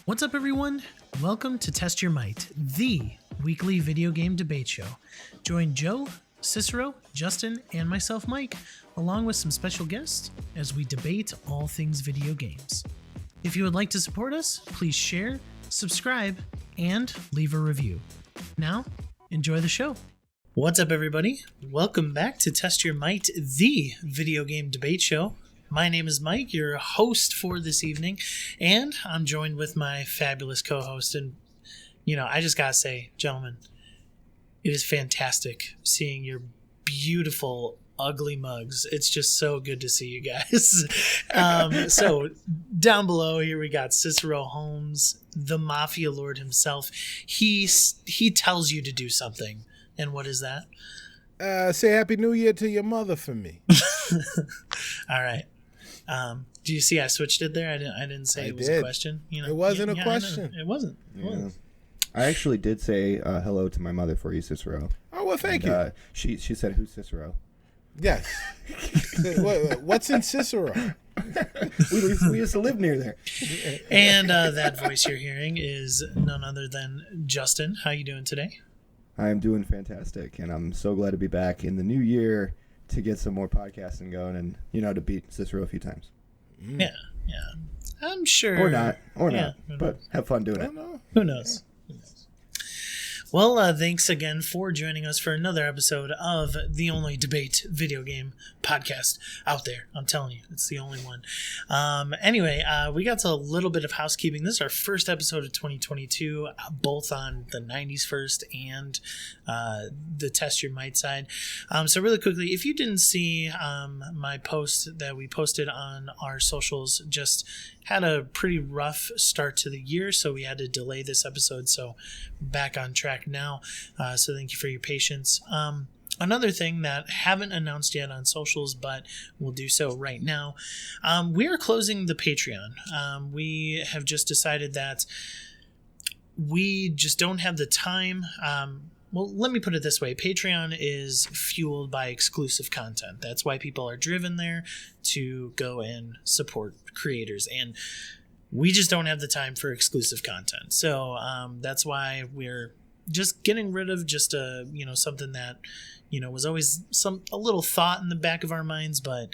What's up, everyone? Welcome to Test Your Might, the weekly video game debate show. Join Joe, Cicero, Justin, and myself, Mike, along with some special guests as we debate all things video games. If you would like to support us, please share, subscribe, and leave a review. Now, enjoy the show. What's up, everybody? Welcome back to Test Your Might, the video game debate show. My name is Mike, your host for this evening, and I'm joined with my fabulous co-host. And, I just gotta say, gentlemen, it is fantastic seeing your beautiful, ugly mugs. It's just so good to see you guys. So, down below here, we got Cicero Holmes, the Mafia Lord himself. He tells you to do something. And what is that? Say Happy New Year to your mother for me. All right. Do you see I switched it there? I didn't say it was a question. It wasn't a question. It wasn't. I actually did say hello to my mother for you, Cicero. Oh, well, thank you. She said, "Who's Cicero?" Yes. What's in Cicero? we used to live near there. And that voice you're hearing is none other than Justin. How you doing today? I'm doing fantastic, and I'm so glad to be back in the new year to get some more podcasting going and, to beat Cicero a few times. Yeah. I'm sure. Or not, but have fun doing it. Who knows? Well, thanks again for joining us for another episode of the only debate video game podcast out there. I'm telling you, it's the only one. Anyway, we got to a little bit of housekeeping. This is our first episode of 2022, both on the 90s first and the Test Your Might side. So really quickly, if you didn't see my post that we posted on our socials, just had a pretty rough start to the year, so we had to delay this episode. So back on track now. So thank you for your patience. Another thing that haven't announced yet on socials, but we'll do so right now. We are closing the Patreon. We have just decided that we just don't have the time. Well, let me put it this way. Patreon is fueled by exclusive content. That's why people are driven there to go and support creators. And we just don't have the time for exclusive content. So that's why we're just getting rid of just something that was always a little thought in the back of our minds, but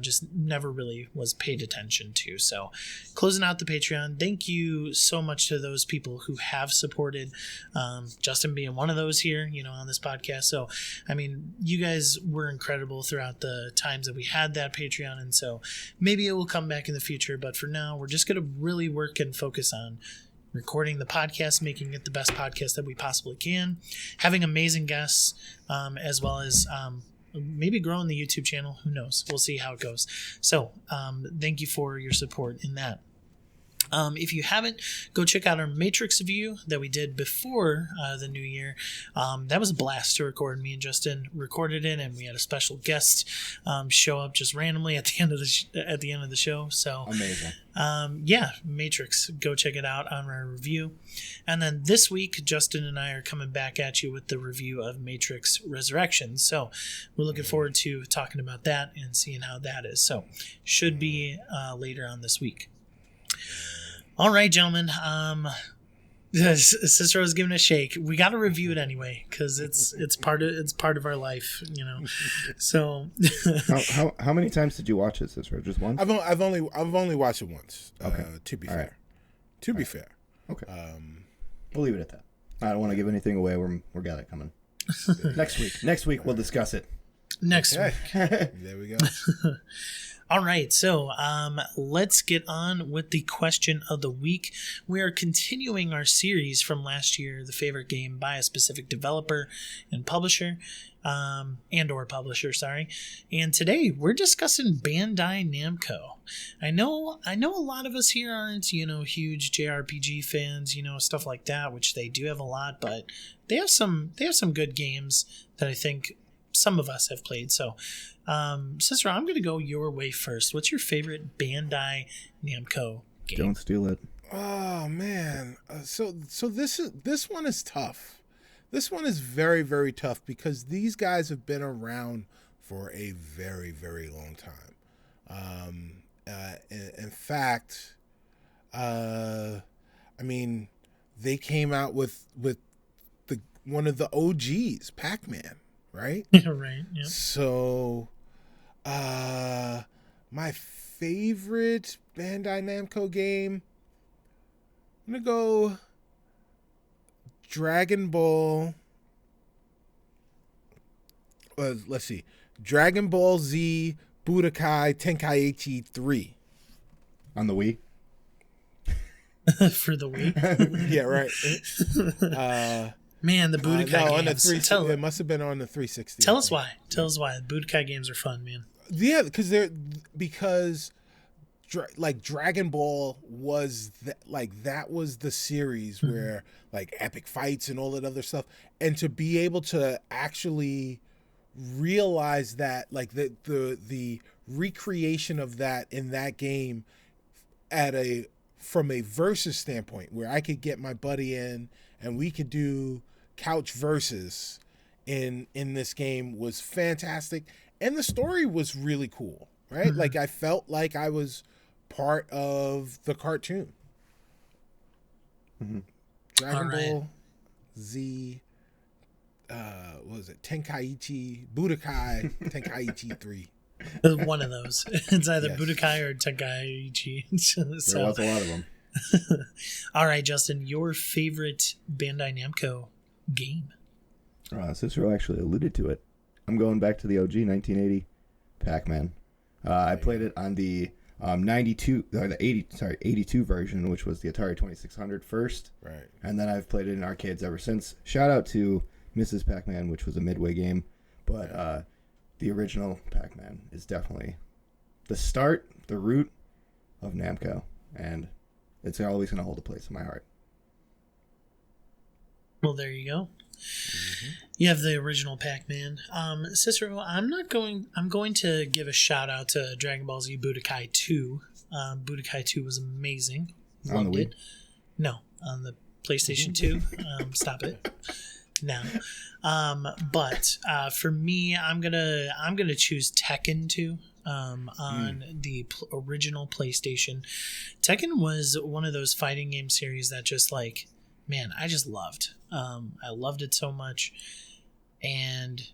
just never really was paid attention to. So closing out the Patreon, thank you so much to those people who have supported, Justin being one of those here on this podcast. So you guys were incredible throughout the times that we had that Patreon, and so maybe it will come back in the future, but for now we're just going to really work and focus on recording the podcast, making it the best podcast that we possibly can, having amazing guests, as well as maybe growing the YouTube channel. Who knows? We'll see how it goes. So thank you for your support in that. If you haven't, go check out our Matrix review that we did before the new year. That was a blast to record. Me and Justin recorded it, and we had a special guest show up just randomly at the end of the show. So amazing. Matrix. Go check it out on our review. And then this week, Justin and I are coming back at you with the review of Matrix Resurrections. So we're looking forward to talking about that and seeing how that is. So should be later on this week. All right, gentlemen. Cicero's giving a shake. We got to review it anyway because it's part of our life, So, how many times did you watch it, Cicero? Just once? I've only watched it once. Okay. To be All fair. right. To be fair. Okay. We'll leave it at that. I don't want to give anything away. We got it coming. Next week we'll discuss it. Next week. There we go. All right, so let's get on with the question of the week. We are continuing our series from last year, the favorite game by a specific developer and publisher, and/or publisher, sorry. And today we're discussing Bandai Namco. I know a lot of us here aren't, huge JRPG fans, stuff like that, which they do have a lot, but they have some good games that I think some of us have played. So, Cicero, I'm going to go your way first. What's your favorite Bandai Namco game? Don't steal it. Oh man, so this one is tough. This one is very, very tough because these guys have been around for a very, very long time. In fact, I mean, they came out with the one of the OGs, Pac-Man, right? Right. Yeah. So, my favorite Bandai Namco game, I'm gonna go Dragon Ball. Let's see, Dragon Ball Z Budokai Tenkaichi 3 On the Wii. For the Wii. Yeah, right. Man, the Budokai no, on the games. it must have been on the 360. Tell us why. Tell us why. The Budokai games are fun, man. Yeah, because like Dragon Ball was that was the series where like epic fights and all that other stuff, and to be able to actually realize that like the recreation of that in that game from a versus standpoint, where I could get my buddy in and we could do couch versus in this game, was fantastic. And the story was really cool, right? Like I felt like I was part of the cartoon. Dragon Ball Z, what was it? Tenkaichi, Budokai Tenkaichi 3. One of those. It's either Yes. Budokai or Tenkaichi. There was a lot of them. All right, Justin, your favorite Bandai Namco game? Cicero actually alluded to it. I'm going back to the OG 1980 Pac-Man. I played it on the 82 version, which was the Atari 2600 first. Right. And then I've played it in arcades ever since. Shout out to Mrs. Pac-Man, which was a Midway game. But the original Pac-Man is definitely the start, the root of Namco. And it's always going to hold a place in my heart. Well, there you go. You have the original Pac-Man. Cicero, I'm going to give a shout out to Dragon Ball Z Budokai 2. Budokai 2 was amazing. On the Wii? It. No, on the PlayStation 2. Stop it. No. But for me, I'm gonna choose Tekken 2. On the original PlayStation. Tekken was one of those fighting game series that just like, man, I just loved. I loved it so much. And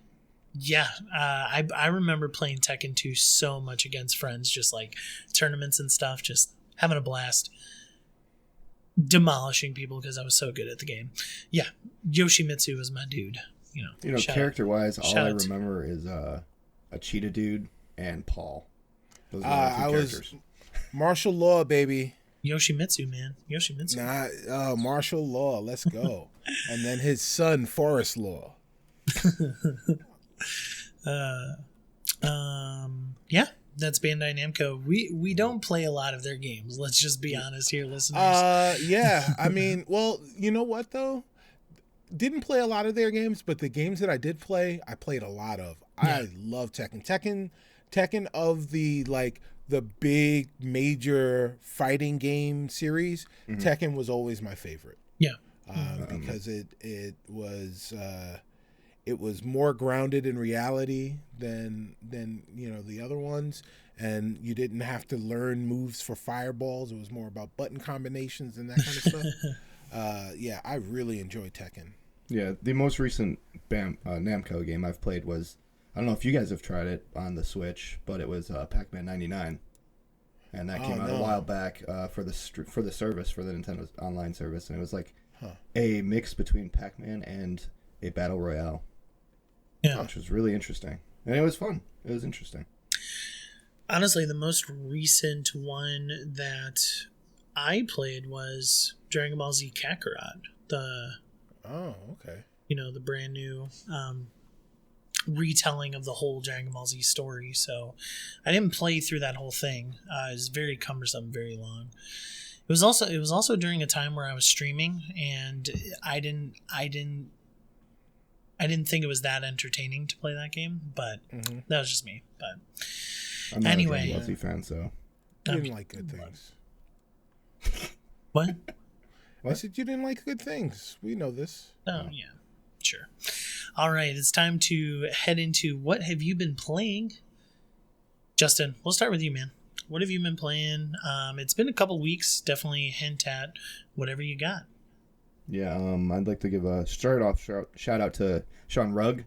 yeah, I remember playing Tekken 2 so much against friends, just like tournaments and stuff, just having a blast, demolishing people because I was so good at the game. Yeah, Yoshimitsu was my dude. You know, character-wise, all I remember is a cheetah dude and Paul. Those are my two characters. Martial Law, baby. Yoshimitsu, man. Yoshimitsu. Martial Law, let's go. And then his son, Forest Law. Yeah, that's Bandai Namco. We don't play a lot of their games. Let's just be honest here, listeners. Yeah. I mean, well, you know what though? Didn't play a lot of their games, but the games that I did play, I played a lot of. Yeah. I love Tekken of the big major fighting game series. Tekken was always my favorite. Yeah. Because it was more grounded in reality than the other ones, and you didn't have to learn moves for fireballs. It was more about button combinations and that kind of stuff. Yeah, I really enjoyed Tekken. Yeah, the most recent Namco game I've played was, I don't know if you guys have tried it on the Switch, but it was Pac-Man 99, and that came out a while back for the service, for the Nintendo Online service, and it was like a mix between Pac-Man and a battle royale, which was really interesting, and it was fun. It was interesting. Honestly, the most recent one that I played was Dragon Ball Z Kakarot. The brand new retelling of the whole Dragon Ball Z story. So I didn't play through that whole thing. It was very cumbersome, very long. It was also during a time where I was streaming, and I didn't think it was that entertaining to play that game, but that was just me. But I'm not anyway, a Dragon Ball Z fan, so you didn't like good things. What? I said you didn't like good things. We know this. Oh, yeah. Sure. All right. It's time to head into what have you been playing? Justin, we'll start with you, man. what have you been playing? It's been a couple weeks. Definitely hint at whatever you got. Yeah, I'd like to give a shout out to Sean Rugg.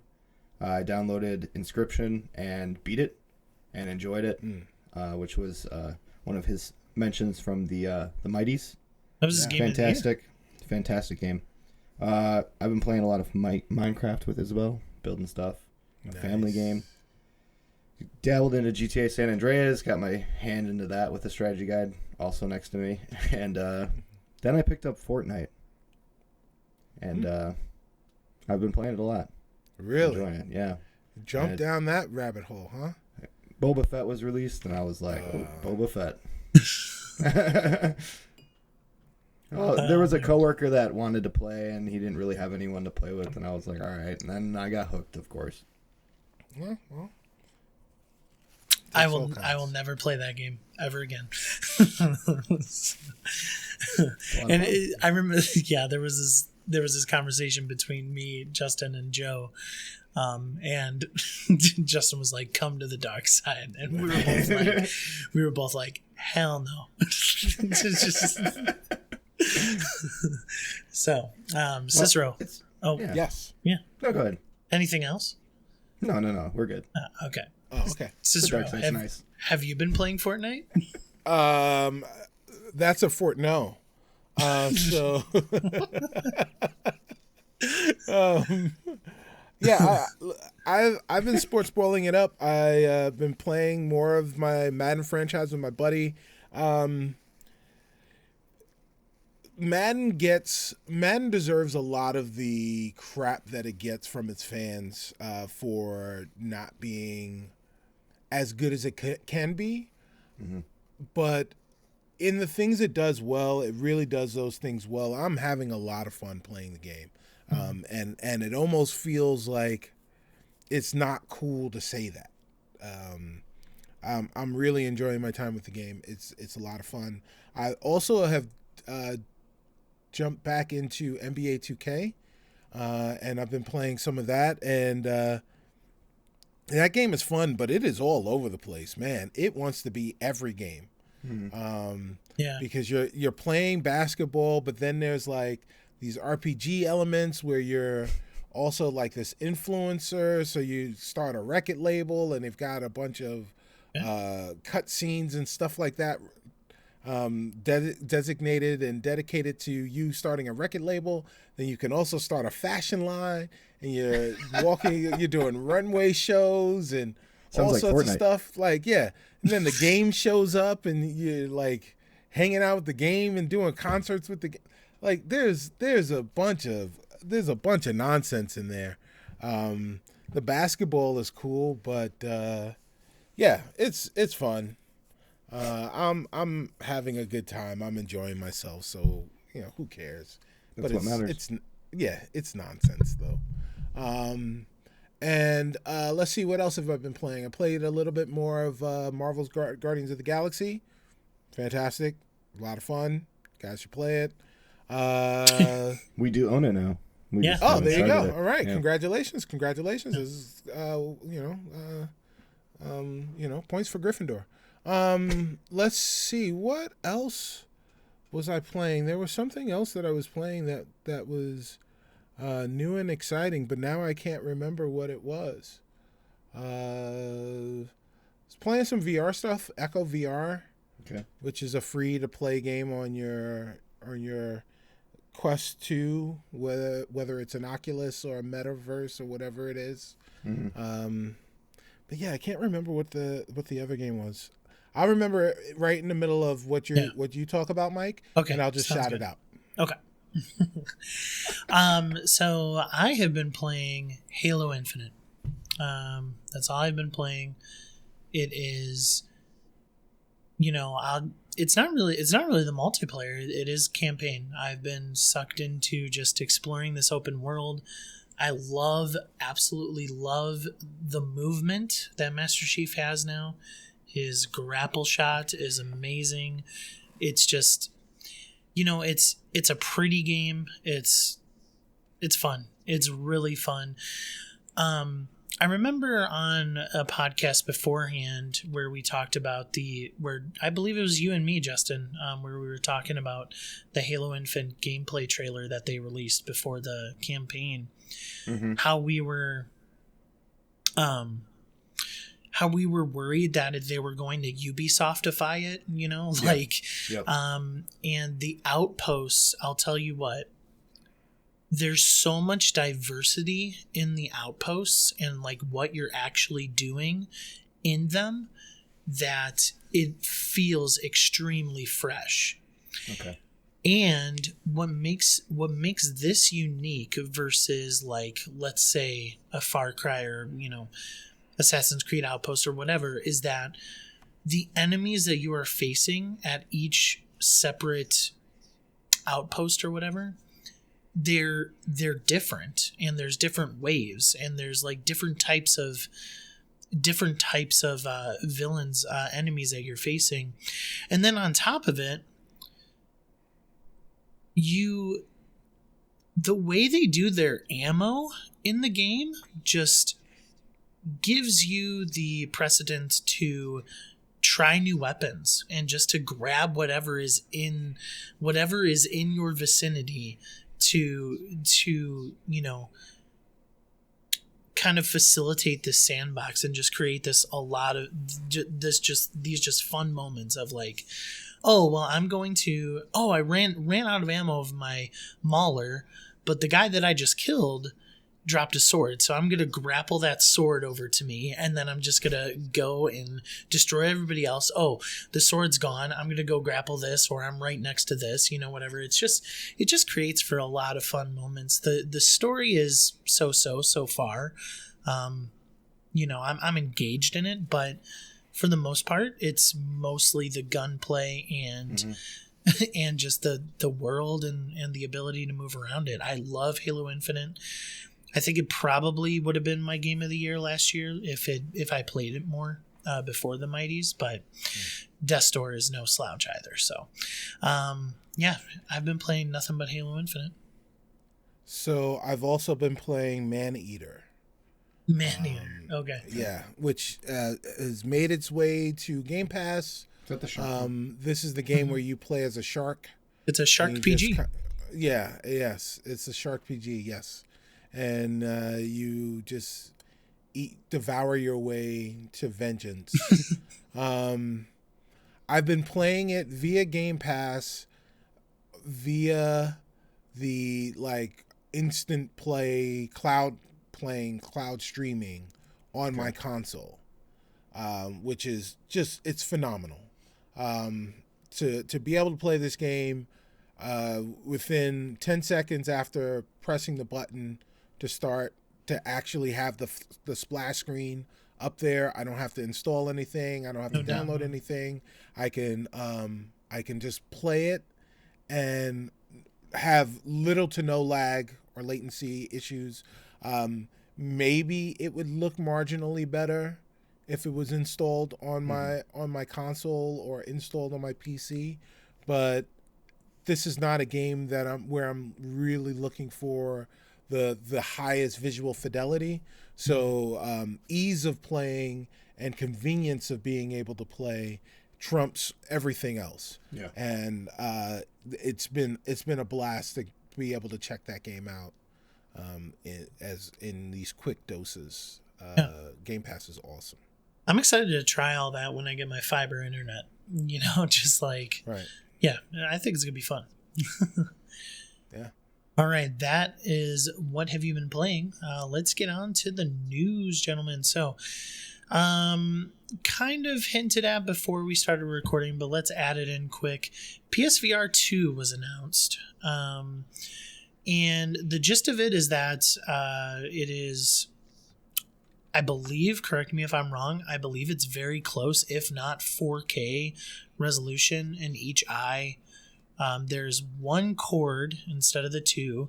I downloaded Inscription and beat it and enjoyed it, which was one of his mentions from the Mighties. That was his game. Fantastic game. I've been playing a lot of Minecraft with Isabel, building stuff. A family game. Dabbled into GTA San Andreas, got my hand into that with the strategy guide also next to me. And then I picked up Fortnite. And I've been playing it a lot. Really? Enjoying it, yeah. Jump down that rabbit hole, huh? Boba Fett was released, and I was like, Boba Fett. Well, there was a coworker that wanted to play, and he didn't really have anyone to play with, and I was like, all right. And then I got hooked, of course. Yeah, well. I will never play that game ever again. And I remember, there was this conversation between me, Justin, and Joe, and Justin was like, "Come to the dark side," and we were both like, "Hell no!" So, Cicero. Yes. Yeah. No, go ahead. Anything else? No. We're good. Okay. Oh, okay. Cicero, nice. Have you been playing Fortnite? That's a Fort no. So, yeah, I've been sports balling it up. I've been playing more of my Madden franchise with my buddy. Madden deserves a lot of the crap that it gets from its fans for not being as good as it can be. Mm-hmm. But in the things it does well, it really does those things well. I'm having a lot of fun playing the game. And it almost feels like it's not cool to say that. I'm really enjoying my time with the game. It's a lot of fun. I also have jumped back into NBA 2K, and I've been playing some of that. And that game is fun, but it is all over the place, man. It wants to be every game. Because you're playing basketball, but then there's like these RPG elements where you're also like this influencer. So you start a record label, and they've got a bunch of cut scenes and stuff like that designated and dedicated to you starting a record label. Then you can also start a fashion line, and you're walking, you're doing runway shows and all sorts Fortnite. of stuff. Like, yeah. And then the game shows up, and you're like hanging out with the game and doing concerts with the game. Like, there's a bunch of nonsense in there. The basketball is cool, but yeah, it's fun. I'm having a good time. I'm enjoying myself. So, who cares? That's what matters. It's nonsense though. And let's see, what else have I been playing? I played a little bit more of Marvel's Guardians of the Galaxy. Fantastic. A lot of fun. Guys should play it. We do own it now. There you go. All right. Yeah. Congratulations. This is, points for Gryffindor. Let's see. What else was I playing? There was something else that I was playing that was new and exciting, but now I can't remember what it was. I was playing some VR stuff, Echo VR, which is a free-to-play game on your Quest 2, whether it's an Oculus or a Metaverse or whatever it is. Mm-hmm. But yeah, I can't remember what the other game was. I remember it right in the middle of what you talk about, Mike. Okay, and I'll just shout it out. Okay. So I have been playing Halo Infinite. That's all I've been playing. It is, it's not really the multiplayer. It is campaign. I've been sucked into just exploring this open world. I absolutely love the movement that Master Chief has now. His grapple shot is amazing. It's just, it's a pretty game. It's fun. It's really fun. I remember on a podcast beforehand where we talked about where I believe it was you and me, Justin, where we were talking about the Halo Infinite gameplay trailer that they released before the campaign. Mm-hmm. How we were worried that they were going to Ubisoftify it, and the outposts, I'll tell you what, there's so much diversity in the outposts and like what you're actually doing in them that it feels extremely fresh. Okay. And what makes this unique versus, like, let's say a Far Cry or, Assassin's Creed Outpost or whatever, is that the enemies that you are facing at each separate outpost or whatever, they're different, and there's different waves, and there's like different types of villains, enemies that you're facing. And then on top of it, the way they do their ammo in the game just gives you the precedent to try new weapons and just to grab whatever is in your vicinity to kind of facilitate this sandbox and just create these fun moments of like, oh, well, I ran out of ammo of my Mauler, but the guy that I just killed dropped a sword, so I'm going to grapple that sword over to me, and then I'm just going to go and destroy everybody else. Oh, the sword's gone. I'm going to go grapple this, or I'm right next to this, whatever. It just creates for a lot of fun moments. The story is so far. I'm engaged in it, but for the most part, it's mostly the gunplay and and just the world and the ability to move around it. I love Halo Infinite. I think it probably would have been my game of the year last year if I played it more before the Mighties, but Death's Door is no slouch either. So, I've been playing nothing but Halo Infinite. So I've also been playing Man-Eater. Man-Eater, okay. Yeah, which has made its way to Game Pass. Is that the shark? This is the game where you play as a shark. It's a shark PG. Yes, it's a shark PG, yes. And you just devour your way to vengeance. I've been playing it via Game Pass, via the instant play cloud streaming on my console, which is it's phenomenal. To be able to play this game within 10 seconds after pressing the button to start, to actually have the splash screen up there. I don't have to install anything. I don't have to download anything. I can just play it and have little to no lag or latency issues. Maybe it would look marginally better if it was installed on my console or installed on my PC, but this is not a game that I'm really looking for the highest visual fidelity. So ease of playing and convenience of being able to play trumps everything else. Yeah. And it's been a blast to be able to check that game out in these quick doses. Game Pass is awesome. I'm excited to try all that when I get my fiber internet. Just like, right. Yeah, I think it's gonna be fun. Yeah. All right, that is what have you been playing. Let's get on to the news, gentlemen. So, kind of hinted at before we started recording, but let's add it in quick. PSVR 2 was announced. And the gist of it is that it is, I believe, correct me if I'm wrong, I believe it's very close, if not 4K resolution in each eye. There's one cord instead of the two,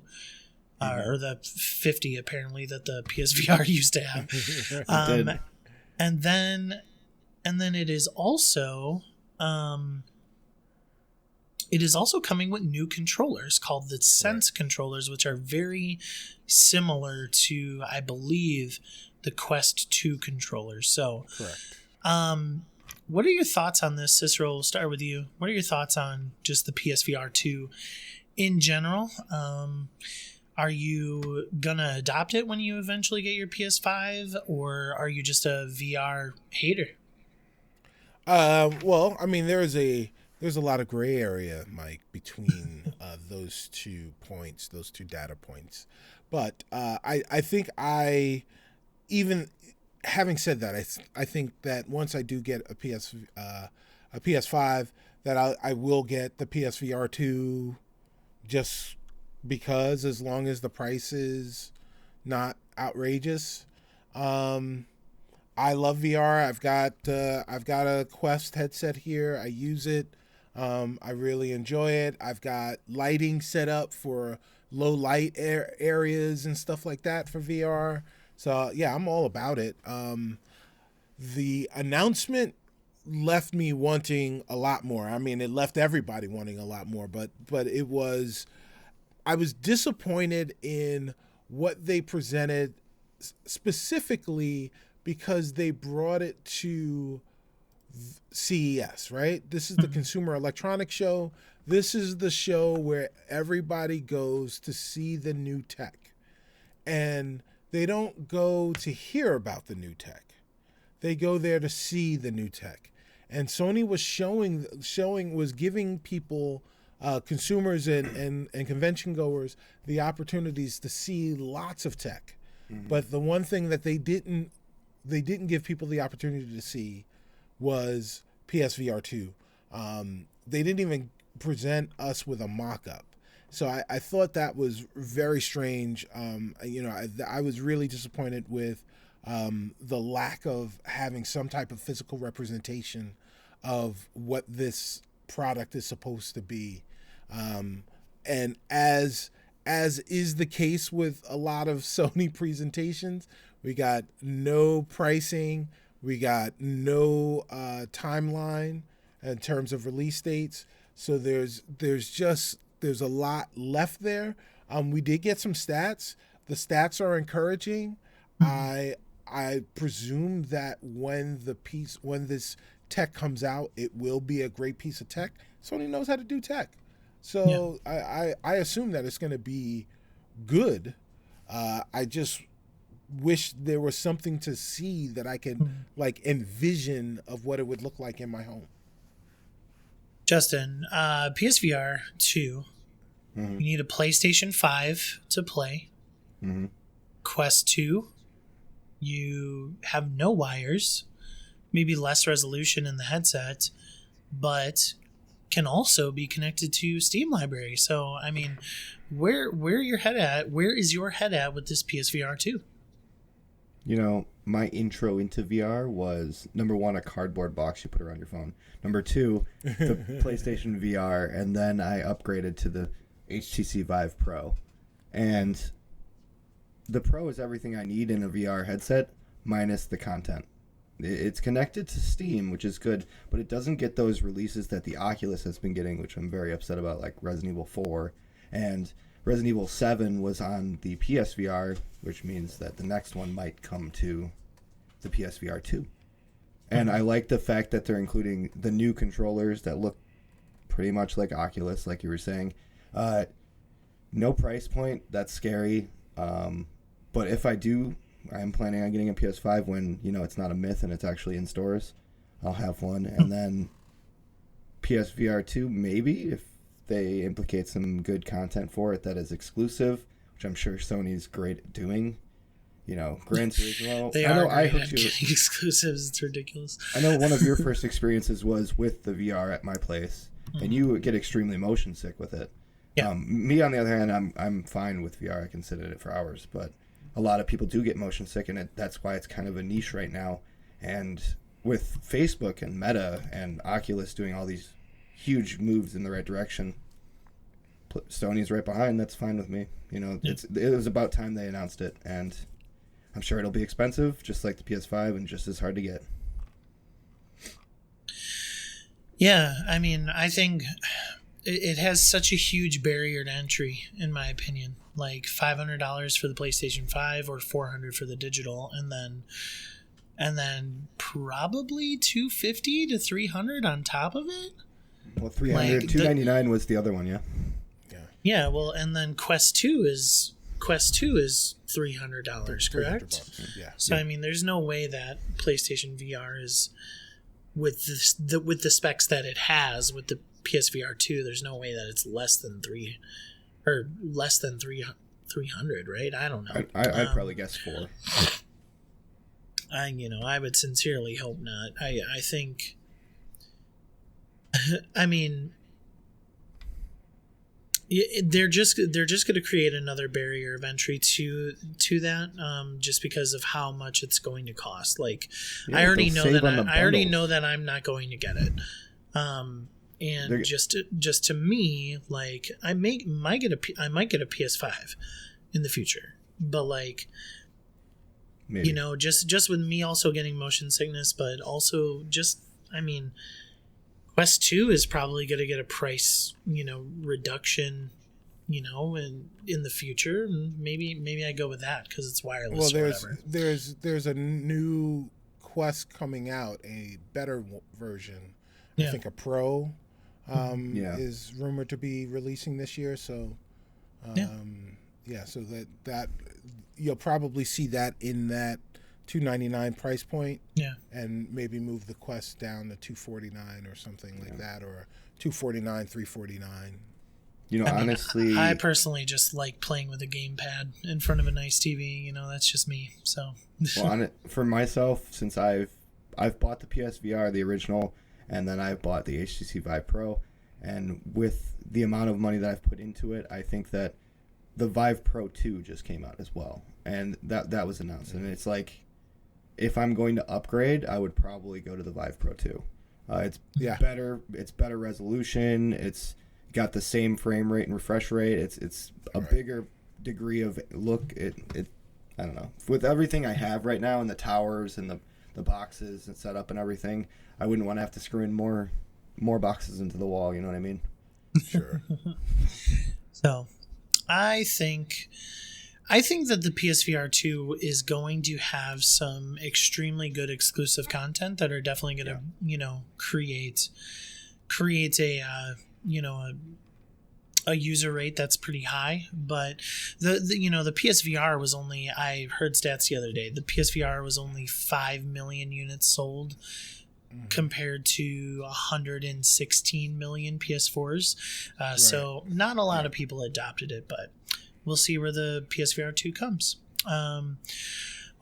or the 50 apparently that the PSVR used to have. And then it is also coming with new controllers called the Sense controllers, which are very similar to, I believe, the Quest 2 controllers. So, Correct. What are your thoughts on this, Cicero? We'll start with you. What are your thoughts on just the PSVR 2 in general? Are you gonna adopt it when you eventually get your PS5, or are you just a VR hater? Well, I mean, there's a lot of gray area, Mike, between those 2 points, those 2 data points. But I think even having said that, I think that once I do get a PS5, that I will get the PSVR 2 just because, as long as the price is not outrageous. I love VR. I've got a Quest headset here. I use it. I really enjoy it. I've got lighting set up for low light areas and stuff like that for VR. So yeah, I'm all about it. The announcement left me wanting a lot more. I mean, it left everybody wanting a lot more, but I was disappointed in what they presented, specifically because they brought it to CES, right? This is the Consumer Electronics Show. This is the show where everybody goes to see the new tech. And they don't go to hear about the new tech. They go there to see the new tech. And Sony was giving people, consumers and convention goers, the opportunities to see lots of tech. Mm-hmm. But the one thing that they didn't give people the opportunity to see was PSVR 2. They didn't even present us with a mock-up. So I thought that was very strange. I was really disappointed with the lack of having some type of physical representation of what this product is supposed to be. And as is the case with a lot of Sony presentations, we got no pricing, we got no timeline in terms of release dates. So there's a lot left there. We did get some stats. The stats are encouraging. I presume that when this tech comes out, it will be a great piece of tech. Sony knows how to do tech. So yeah. I assume that it's going to be good. I just wish there was something to see that I could envision of what it would look like in my home. Justin, PSVR 2, you need a PlayStation 5 to play. Mm-hmm. Quest 2, you have no wires, maybe less resolution in the headset, but can also be connected to Steam library. So, I mean, where your head at? Where is your head at with this PSVR 2? You know, my intro into VR was, number one, a cardboard box you put around your phone. Number two, the PlayStation VR, and then I upgraded to the HTC Vive Pro. And the Pro is everything I need in a VR headset, minus the content. It's connected to Steam, which is good, but it doesn't get those releases that the Oculus has been getting, which I'm very upset about, like Resident Evil 4. And Resident Evil 7 was on the PSVR, which means that the next one might come to the PSVR 2. And I like the fact that they're including the new controllers that look pretty much like Oculus, like you were saying. No price point, that's scary. But if I do, I'm planning on getting a PS5 when, it's not a myth and it's actually in stores. I'll have one. And then PSVR 2, maybe, if they implicate some good content for it that is exclusive, which I'm sure Sony's great at doing. Gran Turismo. I hooked you exclusives. It's ridiculous. I know one of your first experiences was with the VR at my place, and you get extremely motion sick with it. Yeah. Me, on the other hand, I'm fine with VR. I can sit at it for hours, but a lot of people do get motion sick, and that's why it's kind of a niche right now. And with Facebook and Meta and Oculus doing all these huge moves in the right direction, Sony's right behind. That's fine with me. It was about time they announced it, and I'm sure it'll be expensive, just like the PS5, and just as hard to get. Yeah, I mean, I think it has such a huge barrier to entry, in my opinion. Like $500 for the PlayStation 5 or $400 for the digital, and then probably $250 to $300 on top of it. Well, $300, $299 was the other one, yeah. Yeah, well, and then Quest 2 is $300, correct? Yeah. So I mean, there's no way that PlayStation VR is with the specs that it has with the PSVR 2. There's no way that it's less than 300, right? I don't know. I'd probably guess 4. I would sincerely hope not. I think. I mean. They're just going to create another barrier of entry to that, just because of how much it's going to cost. Like, yeah, I already know that I'm not going to get it, and just to me, like, I might get a PS5 in the future, but like, maybe. Just with me also getting motion sickness, but also just, I mean. Quest 2 is probably going to get a price, reduction, in the future. And maybe I go with that because it's wireless. Well, there's a new Quest coming out, a better version. I think a Pro is rumored to be releasing this year. So, so that you'll probably see that in that $299 price point, and maybe move the Quest down to $249 or something like that, or $249, $349. Honestly, I personally just like playing with a gamepad in front of a nice TV. That's just me. So, for myself, since I've bought the PSVR, the original, and then I've bought the HTC Vive Pro, and with the amount of money that I've put into it, I think that the Vive Pro 2 just came out as well, and that was announced, and it's like, if I'm going to upgrade, I would probably go to the Vive Pro 2. It's better. It's better resolution. It's got the same frame rate and refresh rate. It's a bigger degree of look. I don't know. With everything I have right now, and the towers and the boxes and setup and everything, I wouldn't want to have to screw in more boxes into the wall. You know what I mean? Sure. So, I think that the PSVR 2 is going to have some extremely good exclusive content that are definitely going to, create a user rate that's pretty high. But the PSVR was only, I heard stats the other day, the PSVR was only 5 million units sold compared to 116 million PS4s. So not a lot of people adopted it, but we'll see where the PSVR 2 comes.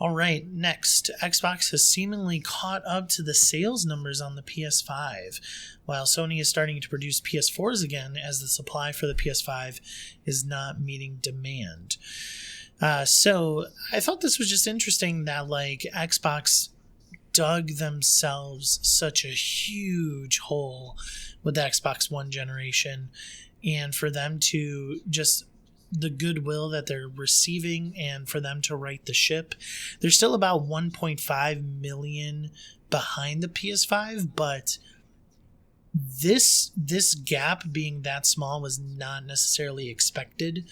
All right, next, Xbox has seemingly caught up to the sales numbers on the PS5, while Sony is starting to produce PS4s again as the supply for the PS5 is not meeting demand. So I thought this was just interesting that, like, Xbox dug themselves such a huge hole with the Xbox One generation, and for them to just the goodwill that they're receiving and for them to right the ship. They're still about 1.5 million behind the PS5, but this gap being that small was not necessarily expected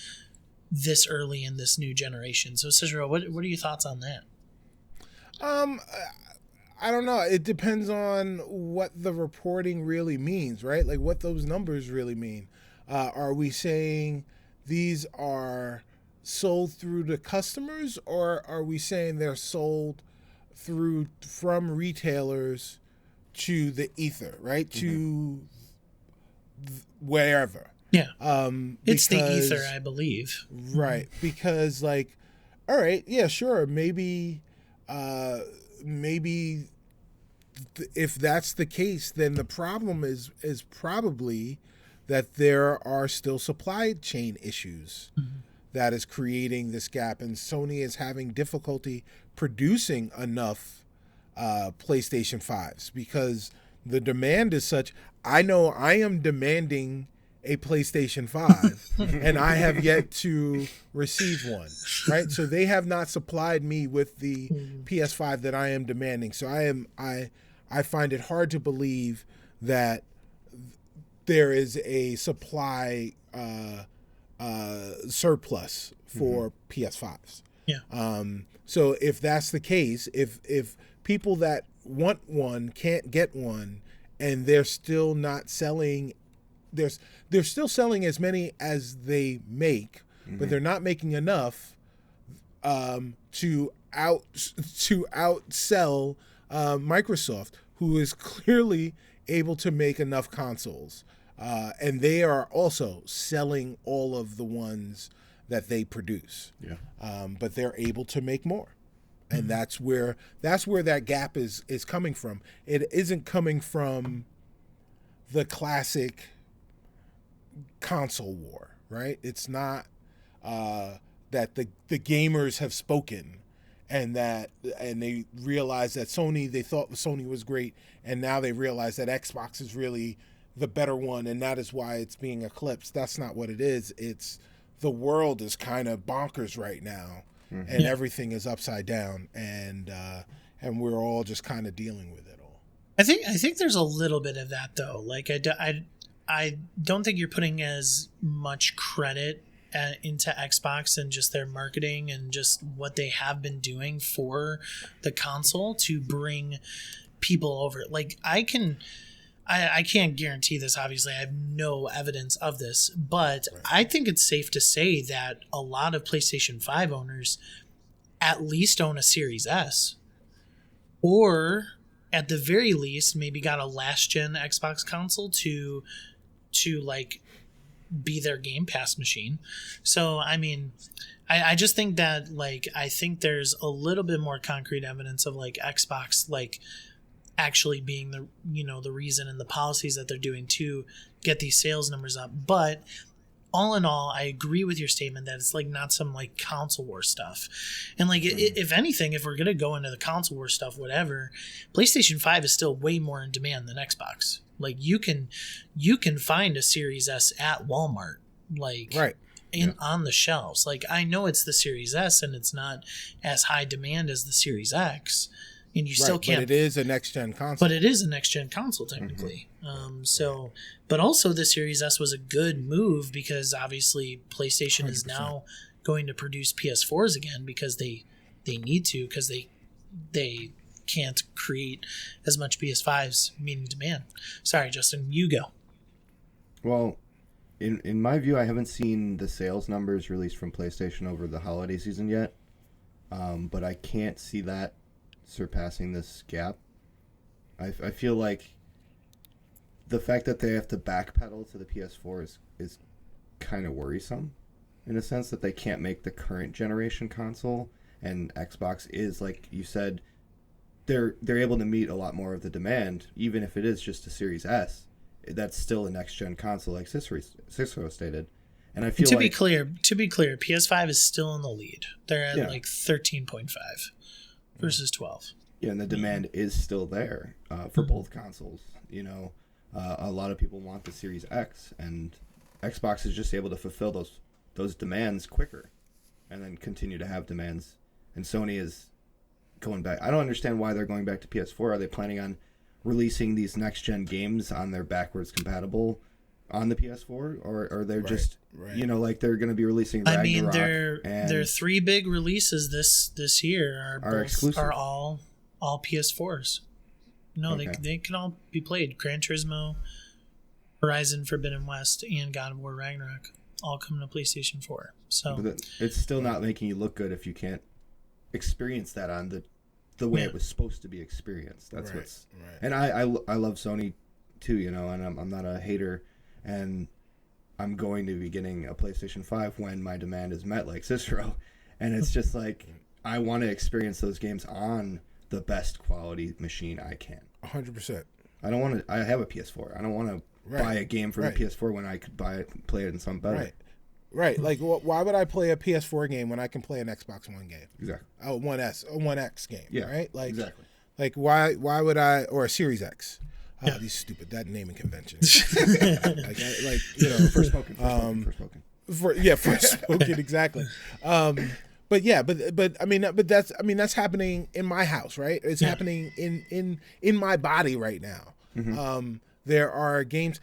this early in this new generation. So Cicero, what are your thoughts on that? I don't know. It depends on what the reporting really means, right? Like what those numbers really mean. Are we saying these are sold through the customers, or are we saying they're sold from retailers to the ether, right? To wherever. Yeah. It's the ether, I believe. Right. Because, like, all right, yeah, sure. Maybe if that's the case, then the problem is probably that there are still supply chain issues that is creating this gap, and Sony is having difficulty producing enough PlayStation 5s because the demand is such. I know I am demanding a PlayStation 5 and I have yet to receive one, right? So they have not supplied me with the PS5 that I am demanding. So I find it hard to believe that there is a supply surplus for PS5s. Yeah. So if that's the case, if people that want one can't get one, and they're still not selling, they're still selling as many as they make, but they're not making enough to outsell Microsoft, who is clearly able to make enough consoles, and they are also selling all of the ones that they produce. Yeah. But they're able to make more. And that's where that gap is coming from. It isn't coming from the classic console war, right? It's not that the gamers have spoken and they realize that they thought Sony was great, and now they realize that Xbox is really the better one, and that is why it's being eclipsed. That's not what it is. It's the world is kind of bonkers right now. And everything is upside down, and we're all just kind of dealing with it all. I think there's a little bit of that though. Like I don't think you're putting as much credit into Xbox and just their marketing and just what they have been doing for the console to bring people over. Like I can't guarantee this, obviously. I have no evidence of this, but right. I think it's safe to say that a lot of PlayStation 5 owners at least own a Series S, or at the very least maybe got a last-gen Xbox console to like be their Game Pass machine. So, I mean, I just think that, like, I think there's a little bit more concrete evidence of, like, Xbox, like, actually being the reason and the policies that they're doing to get these sales numbers up. But all in all, I agree with your statement that it's like not some like console war stuff. And like if anything, if we're gonna go into the console war stuff, whatever, PlayStation 5 is still way more in demand than Xbox. Like you can find a Series S at Walmart, like right. On the shelves. Like I know it's the Series S and it's not as high demand as the Series X. And you still can't. But it is a next-gen console. But it is a next-gen console, technically. But also the Series S was a good move because obviously PlayStation 100%. Is now going to produce PS4s again because they need to, because they can't create as much PS5s meeting demand. Sorry, Justin, you go. Well, in my view, I haven't seen the sales numbers released from PlayStation over the holiday season yet, but I can't see that surpassing this gap. I feel like the fact that they have to backpedal to the PS4 is kind of worrisome, in a sense that they can't make the current generation console, and Xbox is, like you said, they're able to meet a lot more of the demand, even if it is just a Series S. That's still a next-gen console, like Cicero stated. And I feel to be clear, PS5 is still in the lead. They're at like 13.5. Versus 12. Yeah, and the demand is still there for both consoles. You know, a lot of people want the Series X, and Xbox is just able to fulfill those demands quicker, and then continue to have demands. And Sony is going back. I don't understand why they're going back to PS4. Are they planning on releasing these next-gen games on their backwards compatible on the PS4, or are they just like they're going to be releasing Ragnarok? I mean, their three big releases this year are all PS4s. No, okay. they can all be played. Gran Turismo, Horizon Forbidden West, and God of War Ragnarok all come to PlayStation 4. So but it's still not making you look good if you can't experience that on the way it was supposed to be experienced. That's what's and I love Sony too, you know, and I'm not a hater. And I'm going to be getting a PlayStation 5 when my demand is met, like Cicero. And it's just like, I want to experience those games on the best quality machine I can. 100%. I don't want to, I have a PS4. I don't want to buy a game for the PS4 when I could play it in some better. Right. Like, why would I play a PS4 game when I can play an Xbox One game? Exactly. A One X game, right? Like, exactly. Like, why would I, or a Series X? These stupid, that naming convention. like you know, first spoken. First spoken, exactly. But that's happening in my house, right? It's happening in my body right now. There are games.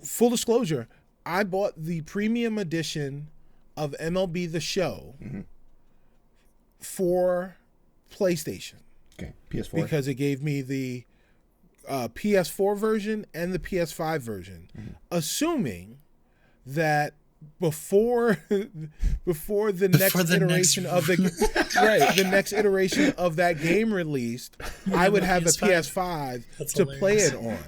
Full disclosure, I bought the premium edition of MLB The Show for PlayStation. Okay, PS4. Because it gave me the PS4 version and the PS5 version, assuming that before the next iteration of that game released, I would have a PS5 to play it on.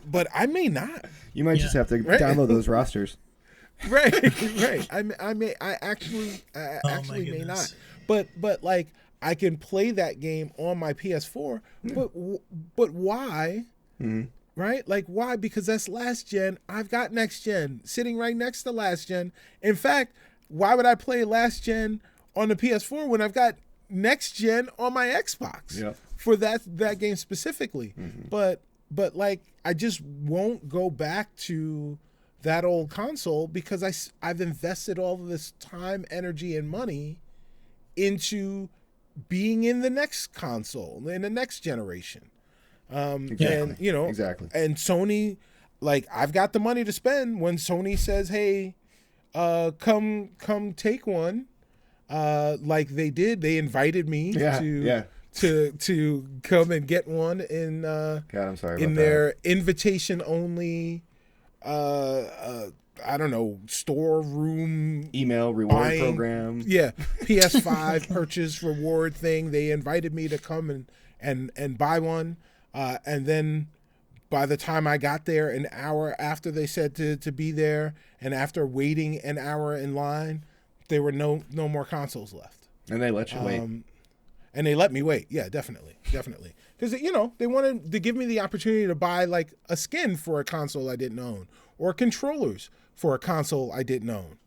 But I may not. You might just have to download those rosters. Right. I actually may not. But like, I can play that game on my PS4. But why? Right? Like, why? Because that's last gen. I've got next gen sitting right next to last gen. In fact, why would I play last gen on the PS4 when I've got next gen on my Xbox for that game specifically? But like, I just won't go back to that old console because I've invested all of this time, energy, and money into being in the next console, in the next generation. Exactly. And and Sony, like, I've got the money to spend. When Sony says, hey, come take one, like they did, they invited me to come and get one in I'm sorry in about their invitation only I don't know, storeroom email reward program. Yeah, PS5 purchase reward thing. They invited me to come and buy one. And then by the time I got there, an hour after they said to be there, and after waiting an hour in line, there were no more consoles left. And they let you wait. And they let me wait. Yeah, definitely. Because, they wanted to give me the opportunity to buy, like, a skin for a console I didn't own, or controllers for a console I didn't own,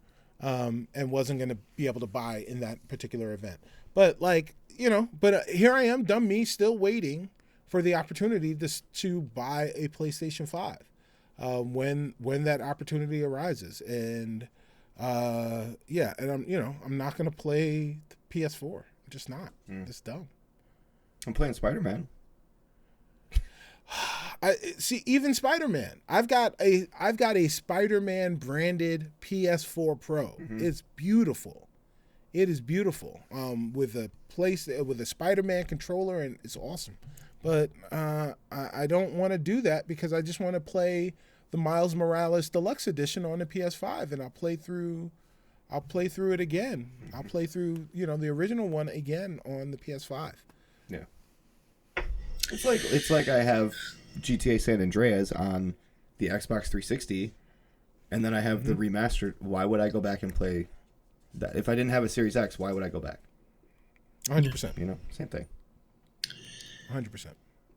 and wasn't going to be able to buy in that particular event. But, like, here I am, dumb me, still waiting for the opportunity to buy a PlayStation 5 when that opportunity arises. And, and I'm not going to play the PS4. I'm just not. It's dumb. I'm playing Spider-Man. See, even Spider-Man. I've got a Spider-Man branded PS4 Pro. It's beautiful. It is beautiful. With a Spider-Man controller, and it's awesome. But I don't want to do that because I just want to play the Miles Morales Deluxe Edition on the PS5, and I'll play through it again. I'll play through the original one again on the PS5. Yeah. It's like I have GTA San Andreas on the Xbox 360, and then I have the remastered. Why would I go back and play that? If I didn't have a Series X, why would I go back? 100%. Same thing. 100%.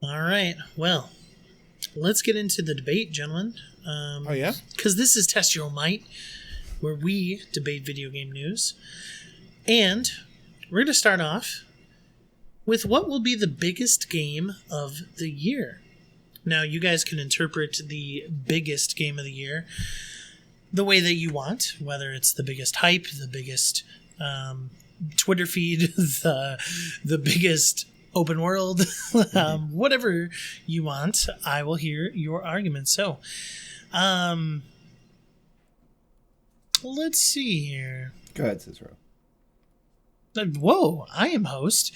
All right. Well, let's get into the debate, gentlemen. Oh, yeah? Because this is Test Your Might, where we debate video game news. And we're going to start off with what will be the biggest game of the year. Now, you guys can interpret the biggest game of the year the way that you want, whether it's the biggest hype, the biggest Twitter feed, the biggest open world, whatever you want. I will hear your argument. So, let's see here. Go ahead, Cicero. Whoa, I am host.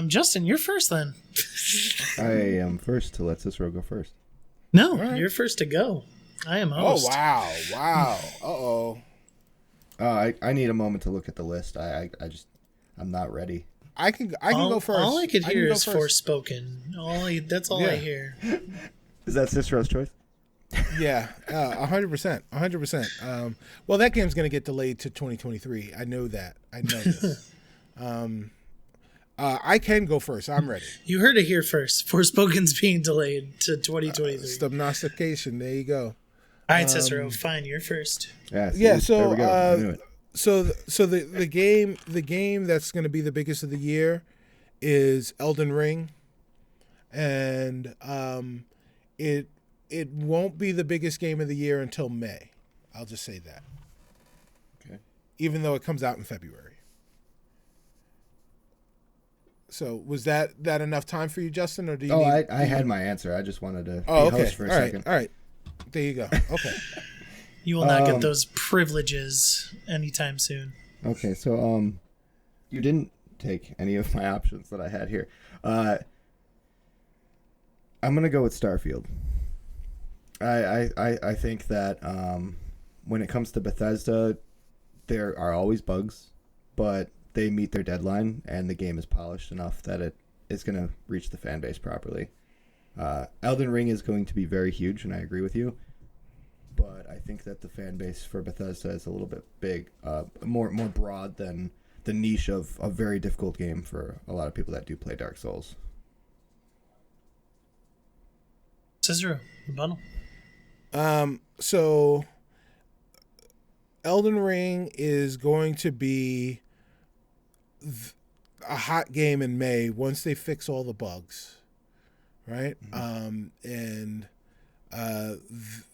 Justin, you're first then. I am first to let Cicero go first. No, you're first to go. I am host. Oh, wow. Uh-oh. I need a moment to look at the list. I'm not ready. I can go first. All I could hear is Forspoken. That's all I hear. Is that Cicero's choice? Yeah, 100%. 100%. Well, that game's going to get delayed to 2023. I know that. I know this. I can go first. I'm ready. You heard it here first. Forspoken's being delayed to 2023. Stubnostication. There you go. All right, Cicero. Fine, you're first. Yeah. So there we go. I knew it. So the game that's going to be the biggest of the year is Elden Ring, and it won't be the biggest game of the year until May. I'll just say that. Okay. Even though it comes out in February. So was that enough time for you, Justin, or do you? I had my answer. I just wanted to be host for a second. All right. There you go. Okay. You will not get those privileges anytime soon. Okay, so you didn't take any of my options that I had here. I'm gonna go with Starfield. I think that when it comes to Bethesda, there are always bugs, but they meet their deadline, and the game is polished enough that it is going to reach the fan base properly. Elden Ring is going to be very huge, and I agree with you. But I think that the fan base for Bethesda is a little bit big, more broad than the niche of a very difficult game for a lot of people that do play Dark Souls. Cicero, rebuttal. So Elden Ring is going to be a hot game in May once they fix all the bugs, right? Mm-hmm.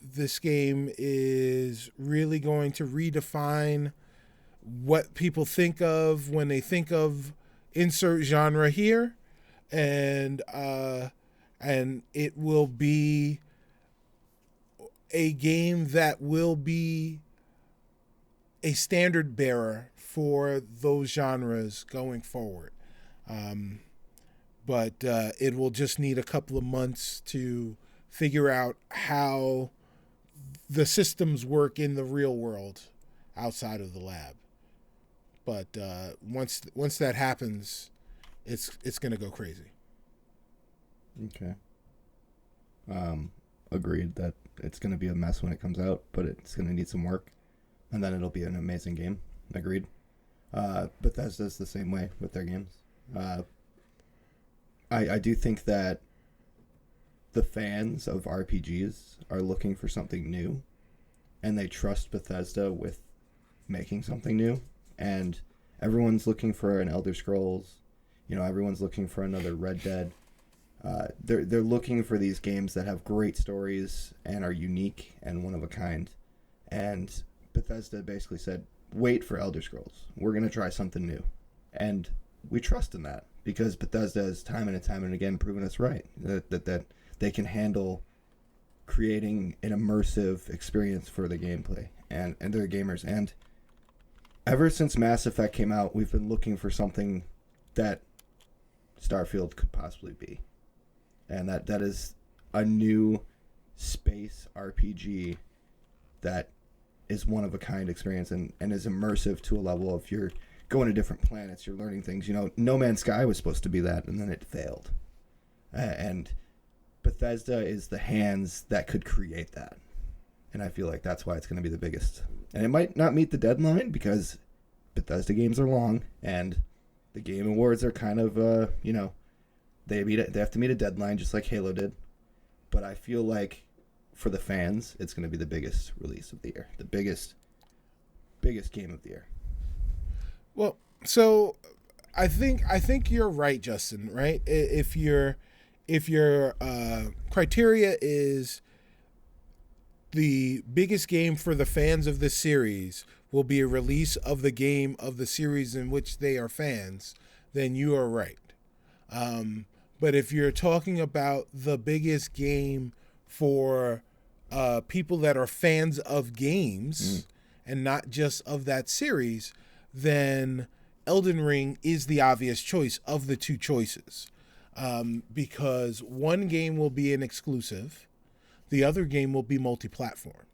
This game is really going to redefine what people think of when they think of insert genre here, and it will be a game that will be a standard bearer for those genres going forward. But it will just need a couple of months to figure out how the systems work in the real world outside of the lab. But once that happens, it's going to go crazy. Okay. Agreed that it's going to be a mess when it comes out, but it's going to need some work, and then it'll be an amazing game. Agreed. Bethesda's the same way with their games. I do think that the fans of RPGs are looking for something new, and they trust Bethesda with making something new. And everyone's looking for an Elder Scrolls. Everyone's looking for another Red Dead. They're looking for these games that have great stories and are unique and one of a kind. And Bethesda basically said, wait for Elder Scrolls. We're going to try something new. And we trust in that because Bethesda has time and again proven us right. That they can handle creating an immersive experience for the gameplay and their gamers. And ever since Mass Effect came out, we've been looking for something that Starfield could possibly be. And that is a new space RPG that is one of a kind experience and is immersive to a level of you're going to different planets, you're learning things. No Man's Sky was supposed to be that, and then it failed. And Bethesda is the hands that could create that. And I feel like that's why it's going to be the biggest. And it might not meet the deadline because Bethesda games are long, and the Game Awards are kind of, they have to meet a deadline just like Halo did. But I feel like for the fans, it's going to be the biggest release of the year, the biggest game of the year. Well, so I think you're right, Justin. Right? If your criteria is the biggest game for the fans of this series will be a release of the game of the series in which they are fans, then you are right. But if you're talking about the biggest game for people that are fans of games and not just of that series, then Elden Ring is the obvious choice of the two choices. Because one game will be an exclusive, the other game will be multi-platform.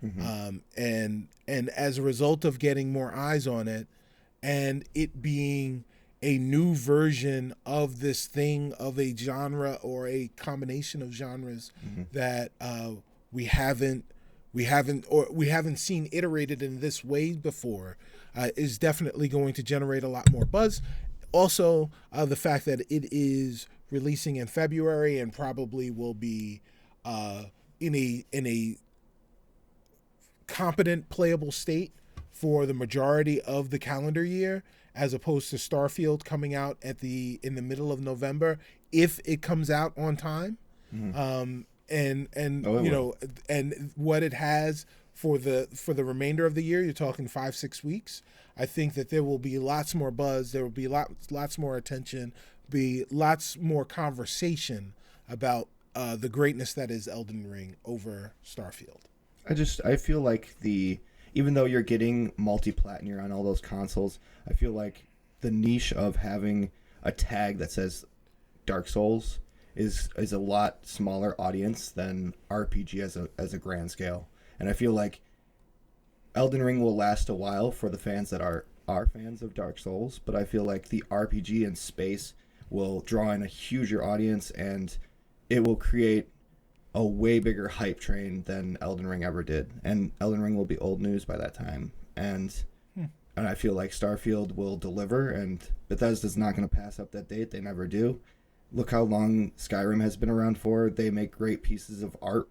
Mm-hmm. And as a result of getting more eyes on it and it being a new version of this thing of a genre or a combination of genres that we haven't seen iterated in this way before, is definitely going to generate a lot more buzz. Also, the fact that it is releasing in February and probably will be in a competent playable state for the majority of the calendar year, as opposed to Starfield coming out in the middle of November, if it comes out on time. And what it has for the remainder of the year, you're talking 5-6 weeks. I think that there will be lots more buzz. There will be lots more attention. Be lots more conversation about the greatness that is Elden Ring over Starfield. I feel like even though you're getting multi-plat and you're on all those consoles, I feel like the niche of having a tag that says Dark Souls is a lot smaller audience than RPG as a grand scale. And I feel like Elden Ring will last a while for the fans that are fans of Dark Souls, but I feel like the RPG in space will draw in a huger audience, and it will create a way bigger hype train than Elden Ring ever did. And Elden Ring will be old news by that time. And I feel like Starfield will deliver, and Bethesda's not going to pass up that date. They never do. Look how long Skyrim has been around for. They make great pieces of art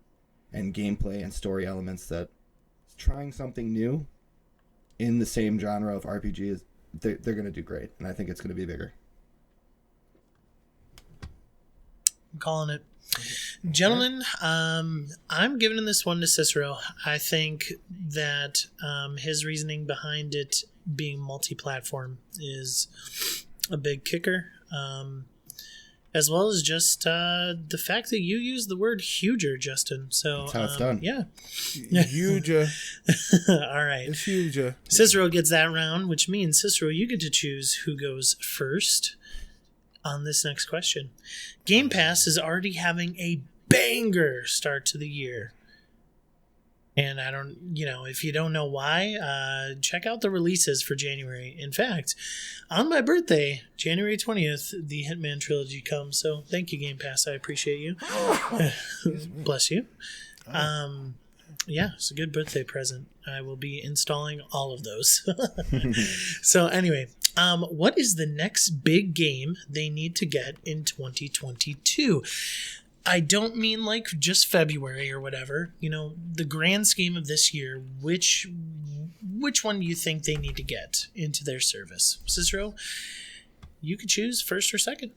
and gameplay and story elements that trying something new in the same genre of RPGs, they're going to do great. And I think it's going to be bigger. I'm calling it. Gentlemen, I'm giving this one to Cicero. I think that his reasoning behind it being multi-platform is a big kicker, as well as just the fact that you use the word huger, Justin. So that's how it's done. Yeah. Huger. All right. It's huger. Cicero gets that round, which means, Cicero, you get to choose who goes first on this next question. Game Pass is already having a banger start to the year. And I don't, if you don't know why, check out the releases for January. In fact, on my birthday, January 20th, the Hitman trilogy comes. So thank you, Game Pass. I appreciate you. Bless you. Yeah, it's a good birthday present. I will be installing all of those. So anyway, what is the next big game they need to get in 2022? I don't mean like just February or whatever. The grand scheme of this year, which one do you think they need to get into their service? Cicero, you could choose first or second.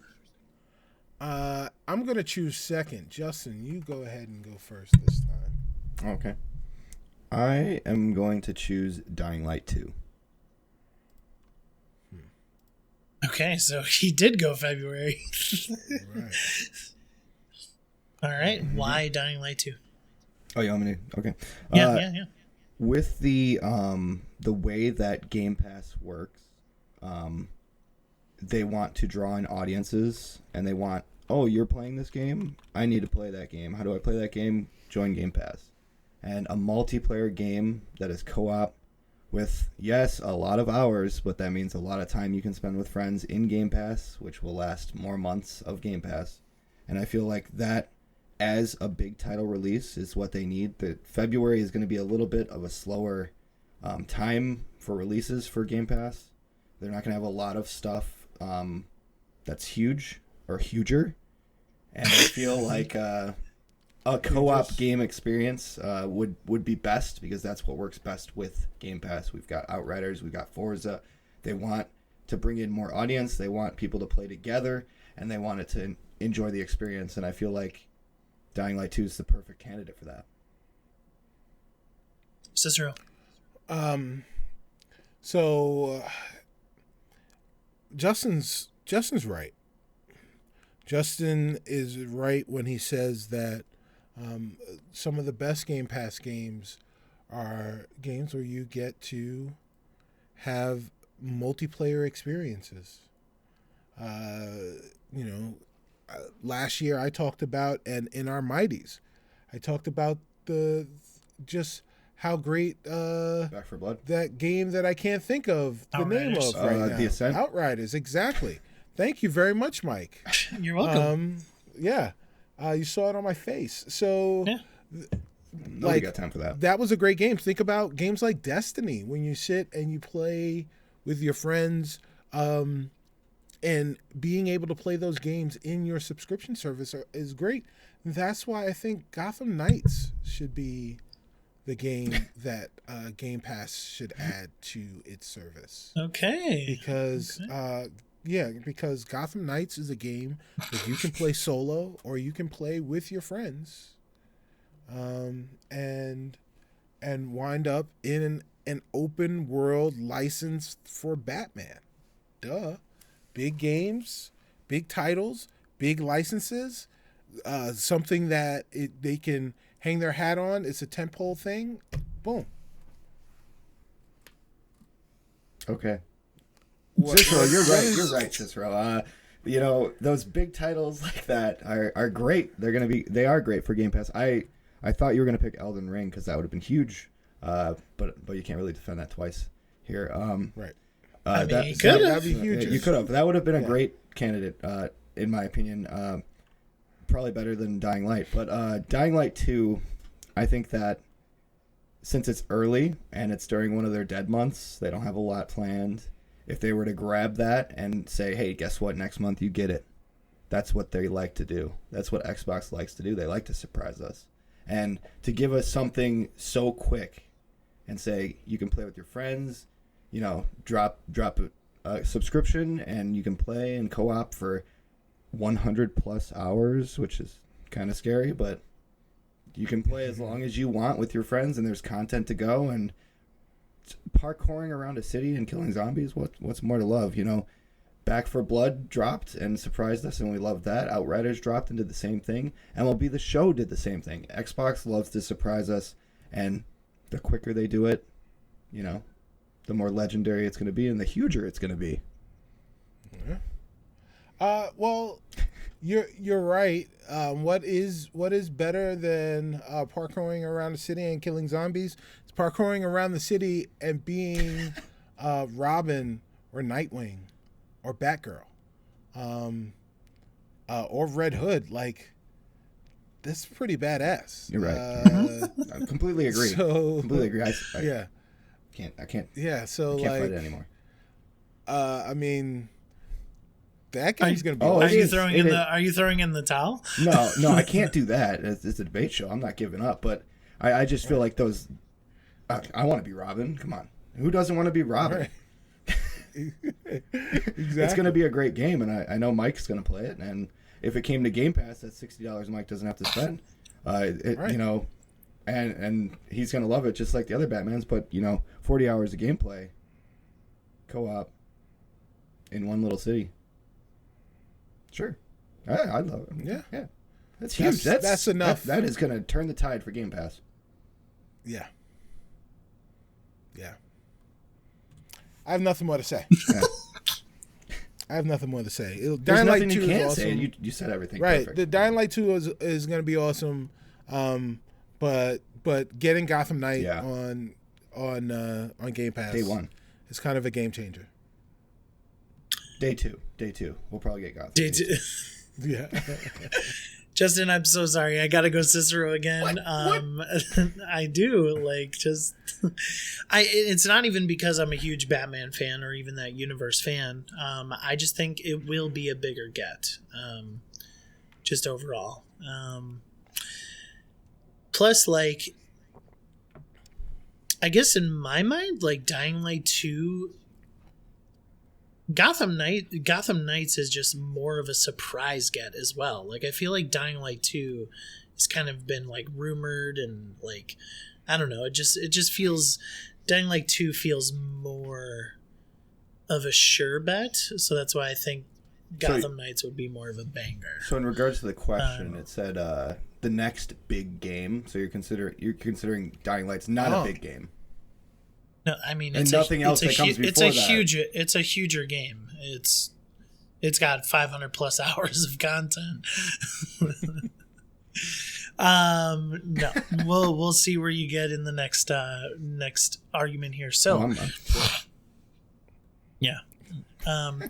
I'm going to choose second. Justin, you go ahead and go first this time. Okay. I am going to choose Dying Light 2. Okay, so he did go February. Right. All right. Why Dying Light 2? Oh, you want me to? Okay. Yeah. With the way that Game Pass works, they want to draw in audiences, and they want, you're playing this game? I need to play that game. How do I play that game? Join Game Pass. And a multiplayer game that is co-op with, yes, a lot of hours, but that means a lot of time you can spend with friends in Game Pass, which will last more months of Game Pass. And I feel like that, as a big title release, is what they need. That February is going to be a little bit of a slower time for releases for Game Pass. They're not going to have a lot of stuff that's huge or huger. And I feel like a co-op game experience would be best, because that's what works best with Game Pass. We've got Outriders, we've got Forza. They want to bring in more audience. They want people to play together, and they want it to enjoy the experience. And I feel like Dying Light 2 is the perfect candidate for that. Cicero. So Justin's right. Justin is right when he says that some of the best Game Pass games are games where you get to have multiplayer experiences. Last year I talked about, and in our Mighties, I talked about just how great Back 4 Blood, that game that I can't think of the name of right now. The Ascent. Outriders, exactly. Thank you very much, Mike. You're welcome. You saw it on my face. So, Nobody got time for that. That was a great game. Think about games like Destiny, when you sit and you play with your friends, and being able to play those games in your subscription service is great. That's why I think Gotham Knights should be the game that Game Pass should add to its service. Okay. Because Gotham Knights is a game that you can play solo or you can play with your friends. And and wind up in an open world license for Batman. Duh. Big games, big titles, big licenses, something that they can hang their hat on. It's a tentpole thing. Boom. Okay. Cicero, you're right. You're right, Cicero. Those big titles like that are great. They are great for Game Pass. I thought you were gonna pick Elden Ring because that would have been huge. But you can't really defend that twice here. Right. That'd be huge. You could have. That would have been a great candidate, in my opinion. Probably better than Dying Light. But Dying Light 2, I think that since it's early and it's during one of their dead months, they don't have a lot planned. If they were to grab that and say, hey, guess what? Next month you get it. That's what they like to do. That's what Xbox likes to do. They like to surprise us. And to give us something so quick and say you can play with your friends, drop a subscription and you can play and co-op for 100 plus hours, which is kind of scary, but you can play as long as you want with your friends and there's content to go, and parkouring around a city and killing zombies. What's more to love? Back 4 Blood dropped and surprised us, and we loved that. Outriders dropped and did the same thing. MLB The Show did the same thing. Xbox loves to surprise us, and the quicker they do it, the more legendary it's going to be and the huger it's going to be. Yeah. Well, you're right. What is better than parkouring around the city and killing zombies? It's parkouring around the city and being Robin or Nightwing or Batgirl, or Red Hood. Like, that's pretty badass. You're right. I completely agree. Completely agree. Yeah. I can't. Yeah. So I can't fight it anymore. I mean, that game's gonna be. Are you throwing in the towel? No, I can't do that. It's a debate show. I'm not giving up. But I just feel like those. I want to be Robin. Come on, who doesn't want to be Robin? Right. Exactly. It's going to be a great game, and I know Mike's going to play it. And if it came to Game Pass, that's $60 Mike doesn't have to spend. Right. And he's going to love it just like the other Batmans. But 40 hours of gameplay, co-op, in one little city. Sure, I love it. Yeah, that's huge. That's enough. That is going to turn the tide for Game Pass. Yeah. I have nothing more to say. I have nothing more to say. Dying Light 2 is awesome. You said everything. Right. Perfect. The Dying Light 2 is going to be awesome. But getting Gotham Knight on Game Pass Day 1 is kind of a game changer. Day 2. We'll probably get Gotham. Day 2. Yeah. Justin, I'm so sorry. I gotta go Cicero again. What? I do it's not even because I'm a huge Batman fan or even that universe fan. I just think it will be a bigger get, just overall. Plus, I guess in my mind, Dying Light 2. Gotham Knights is just more of a surprise get as well. I feel like Dying Light 2 has kind of been rumored and I don't know. It just feels Dying Light 2 feels more of a sure bet. So that's why I think Gotham Knights would be more of a banger. So in regards to the question, it said the next big game. So you're considering Dying Light's not a big game. No, I mean it's nothing else that comes before that. It's a huger game. It's got 500 plus hours of content. No, we'll see where you get in the next argument here. So, yeah,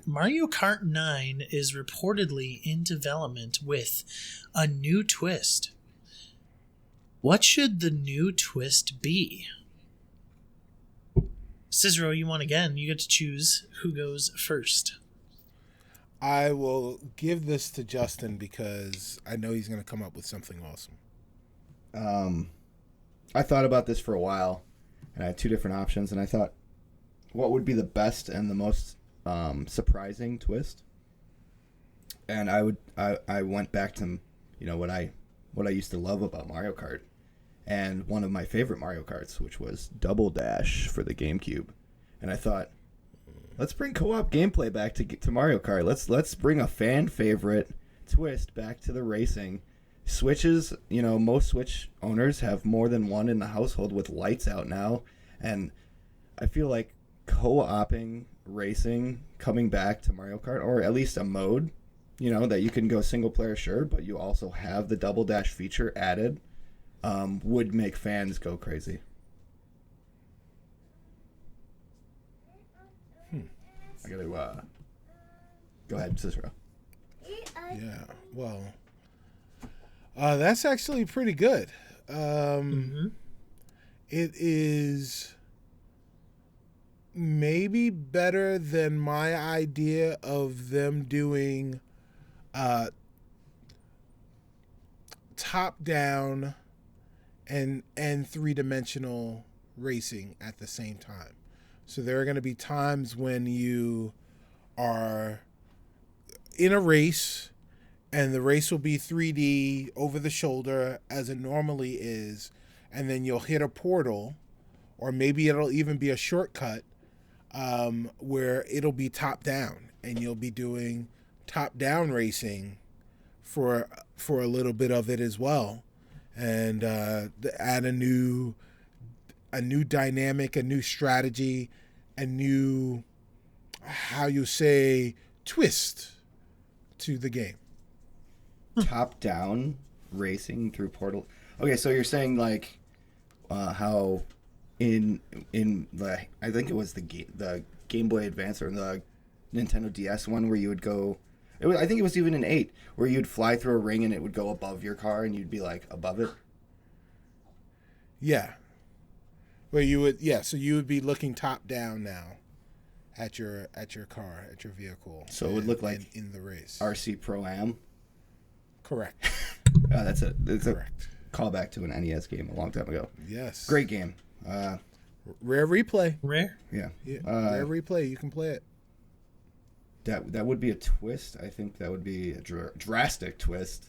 Mario Kart 9 is reportedly in development with a new twist. What should the new twist be? Cicero, you won again. You get to choose who goes first. I will give this to Justin because I know he's going to come up with something awesome. I thought about this for a while, and I had 2 different options, and I thought, what would be the best and the most surprising twist? And I went back to what I used to love about Mario Kart, and one of my favorite Mario Karts, which was Double Dash for the GameCube. And I thought, let's bring co-op gameplay back to Mario Kart. Let's bring a fan favorite twist back to the racing. Switches, most Switch owners have more than one in the household with lights out now, and I feel like co-oping racing coming back to Mario Kart, or at least a mode, that you can go single player, sure, but you also have the Double Dash feature added, would make fans go crazy. I gotta go ahead, Cicero. Yeah, well, that's actually pretty good. It is maybe better than my idea of them doing top down and three-dimensional racing at the same time. So there are going to be times when you are in a race and the race will be 3D over the shoulder as it normally is, and then you'll hit a portal, or maybe it'll even be a shortcut where it'll be top down, and you'll be doing top down racing for a little bit of it as well, and add a new dynamic, a new strategy, a new, how you say, twist to the game. Top down racing through portal. Okay, so you're saying like how in the, I think it was the Game Boy Advance or the Nintendo DS one where you would go, I think it was even an 8 where you'd fly through a ring and it would go above your car and you'd be like above it. Yeah. Where you would, so you would be looking top down now at your car, at your vehicle. So it would look like in the race. RC Pro-Am. Correct. It's correct. A callback to an NES game a long time ago. Yes. Great game. Rare replay. Rare? Yeah. Rare replay. You can play it. That would be a twist. I think that would be a drastic twist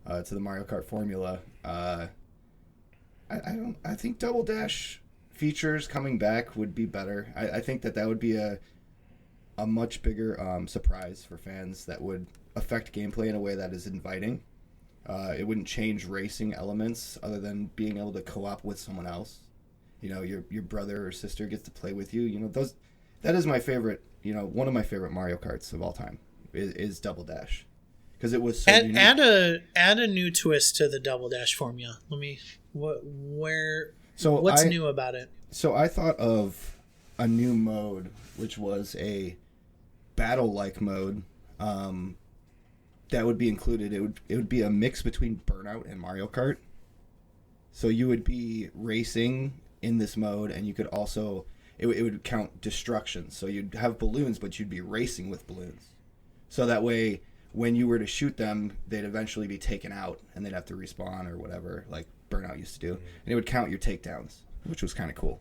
to the Mario Kart formula. I think Double Dash features coming back would be better. I think that would be a much bigger surprise for fans that would affect gameplay in a way that is inviting. It wouldn't change racing elements other than being able to co-op with someone else. Your brother or sister gets to play with you. That is my favorite. One of my favorite Mario Karts of all time is Double Dash, because it was so unique. Add a new twist to the Double Dash formula. What's new about it? So I thought of a new mode, which was a battle-like mode that would be included. It would be a mix between Burnout and Mario Kart. So you would be racing in this mode, and you could also it would count destruction. So you'd have balloons, but you'd be racing with balloons. So that way, when you were to shoot them, they'd eventually be taken out, and they'd have to respawn or whatever, like Burnout used to do. And it would count your takedowns, which was kind of cool.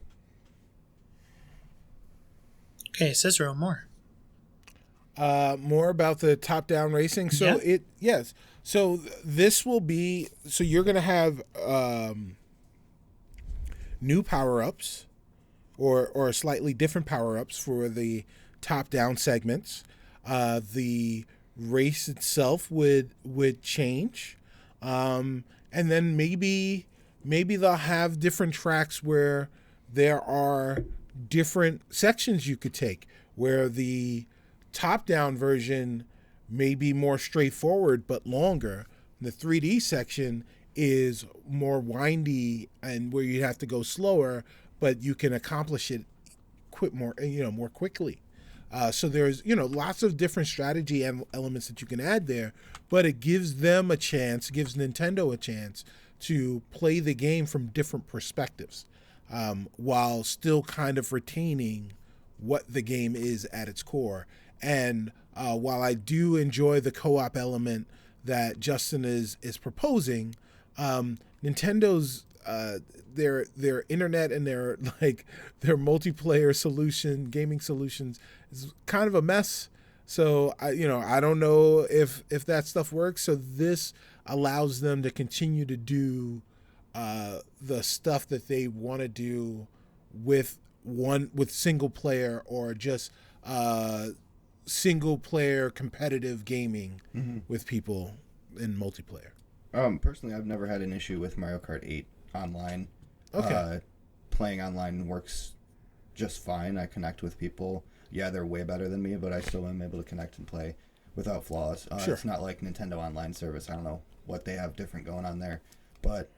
Okay, Cicero, more. More about the top-down racing. So So this will be. So you're going to have new power-ups, or slightly different power-ups for the top-down segments. The race itself would change, and then maybe they'll have different tracks where there are different sections you could take, where the top-down version may be more straightforward but longer. The 3D section is more windy and where you have to go slower, but you can accomplish it more quickly. So there's lots of different strategy elements that you can add there, but it gives them a chance, gives Nintendo a chance to play the game from different perspectives, while still kind of retaining what the game is at its core. And while I do enjoy the co-op element that Justin is proposing, Nintendo's their internet and their multiplayer gaming solutions is kind of a mess. So I don't know if that stuff works. So this allows them to continue to do the stuff that they want to do with single player or just single player competitive gaming with people in multiplayer. Personally, I've never had an issue with Mario Kart 8 online. Okay. Playing online works just fine. I connect with people. Yeah, they're way better than me, but I still am able to connect and play without flaws. Sure. It's not like Nintendo Online service. I don't know what they have different going on there. But,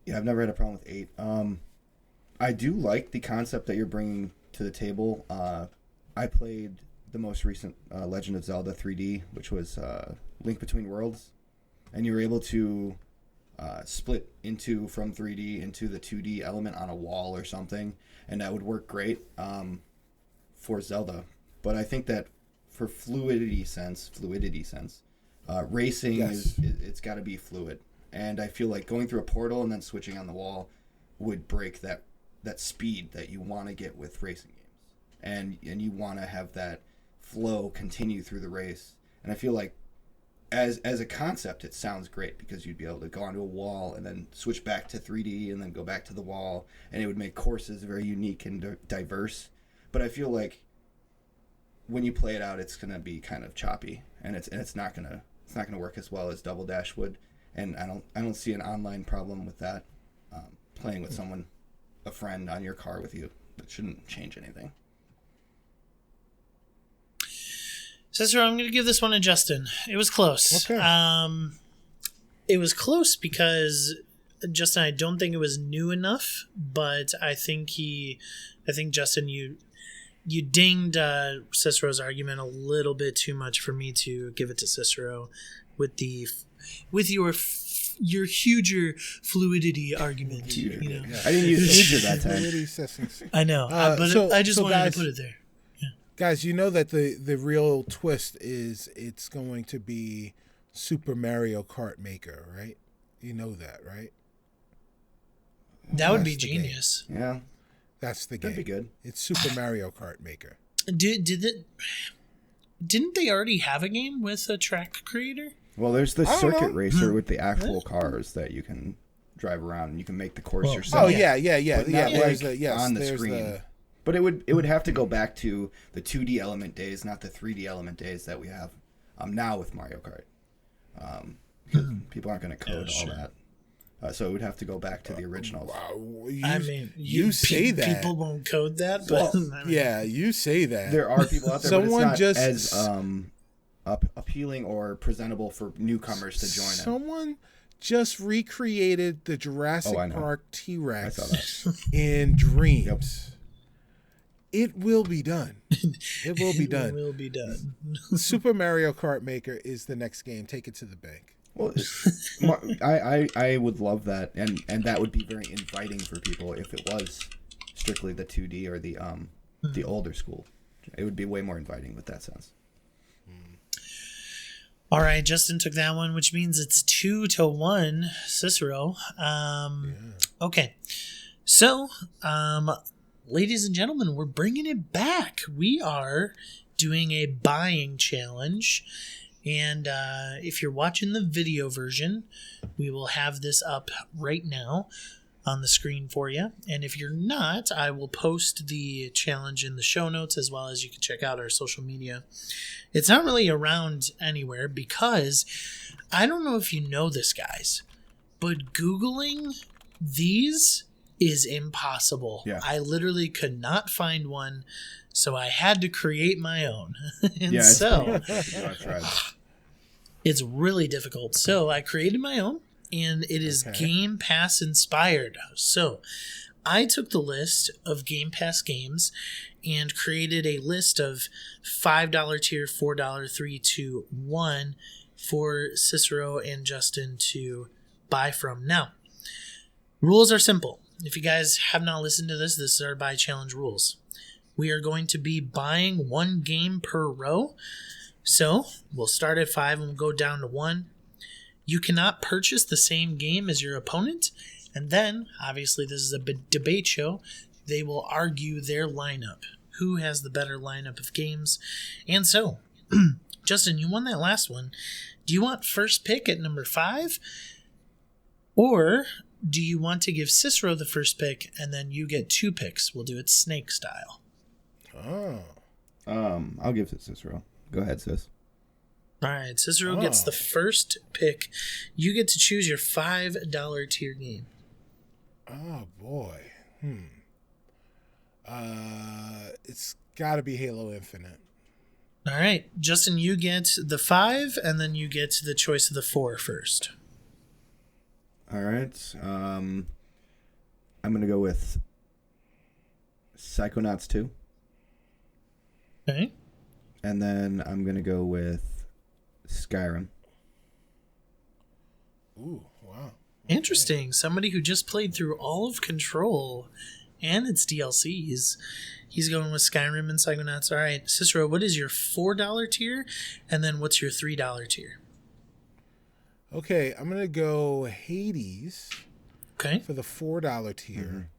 yeah, I've never had a problem with 8. I do like the concept that you're bringing to the table. I played the most recent Legend of Zelda 3D, which was Link Between Worlds. And you were able to split from 3D into the 2D element on a wall or something. And that would work great for Zelda. But I think that for fluidity sense, racing it's got to be fluid. And I feel like going through a portal and then switching on the wall would break that speed that you want to get with racing games. And you want to have that flow continue through the race. And I feel like as a concept, it sounds great because you'd be able to go onto a wall and then switch back to 3D and then go back to the wall, and it would make courses very unique and diverse. But I feel like when you play it out, it's gonna be kind of choppy, and it's not gonna work as well as Double Dash would. And I don't see an online problem with that. Playing with someone, a friend on your car with you, that shouldn't change anything. Cicero, I'm going to give this one to Justin. It was close. Okay. It was close because, Justin, I don't think it was new enough, but I think Justin, you dinged Cicero's argument a little bit too much for me to give it to Cicero with your huger fluidity argument. You know? Yeah. I didn't use huger that time. I know, but I just wanted to put it there. Guys, you know that the real twist is it's going to be Super Mario Kart Maker, right? You know that, right? That would be genius. Game. Yeah. That's the game. That'd be good. It's Super Mario Kart Maker. Didn't they already have a game with a track creator? Well, there's the circuit racer with the actual cars that you can drive around and you can make the course yourself. Oh, yeah. There's on the screen. But it would have to go back to the 2D element days, not the 3D element days that we have now with Mario Kart. Because people aren't going to code all that. So it would have to go back to the originals. Wow. You say that. People won't code that, but... Yeah, you say that. There are people out there, but it's not as appealing or presentable for newcomers to join in. Someone just recreated the Jurassic Park T-Rex I saw that. in Dreams. Yep. It will be done. It will be done. It will be done. Super Mario Kart Maker is the next game. Take it to the bank. Well, I would love that, and that would be very inviting for people if it was strictly the 2D or the older school. It would be way more inviting with that sense. All right, Justin took that one, which means it's 2-1, Cicero. Okay, so ladies and gentlemen, we're bringing it back. We are doing a buying challenge. And if you're watching the video version, we will have this up right now on the screen for you. And if you're not, I will post the challenge in the show notes, as well as you can check out our social media. It's not really around anywhere because I don't know if you know this, guys, but Googling these is impossible. Yeah. I literally could not find one, so I had to create my own. And yeah, so I tried. It's really difficult. So I created my own, and it is Game Pass inspired. So I took the list of Game Pass games and created a list of $5 tier, $4, $3, 2, 1 for Cicero and Justin to buy from. Now, rules are simple. If you guys have not listened to this is our buy challenge rules. We are going to be buying one game per row. So we'll start at 5 and we'll go down to 1. You cannot purchase the same game as your opponent. And then, obviously, this is a debate show. They will argue their lineup. Who has the better lineup of games? And so, Justin, you won that last one. Do you want first pick at number 5? Or do you want to give Cicero the first pick, and then you get 2 picks? We'll do it snake style. Oh. I'll give it Cicero. Go ahead, sis. All right, Cicero gets the first pick. You get to choose your $5 tier game. Oh, boy. It's got to be Halo Infinite. All right, Justin, you get the 5, and then you get the choice of the 4 first. All right. I'm going to go with Psychonauts 2. Okay. And then I'm going to go with Skyrim. Ooh, wow. Okay. Interesting. Somebody who just played through all of Control and its DLCs. He's going with Skyrim and Psychonauts. All right, Cicero, what is your $4 tier? And then what's your $3 tier? Okay, I'm going to go Hades for the $4 tier,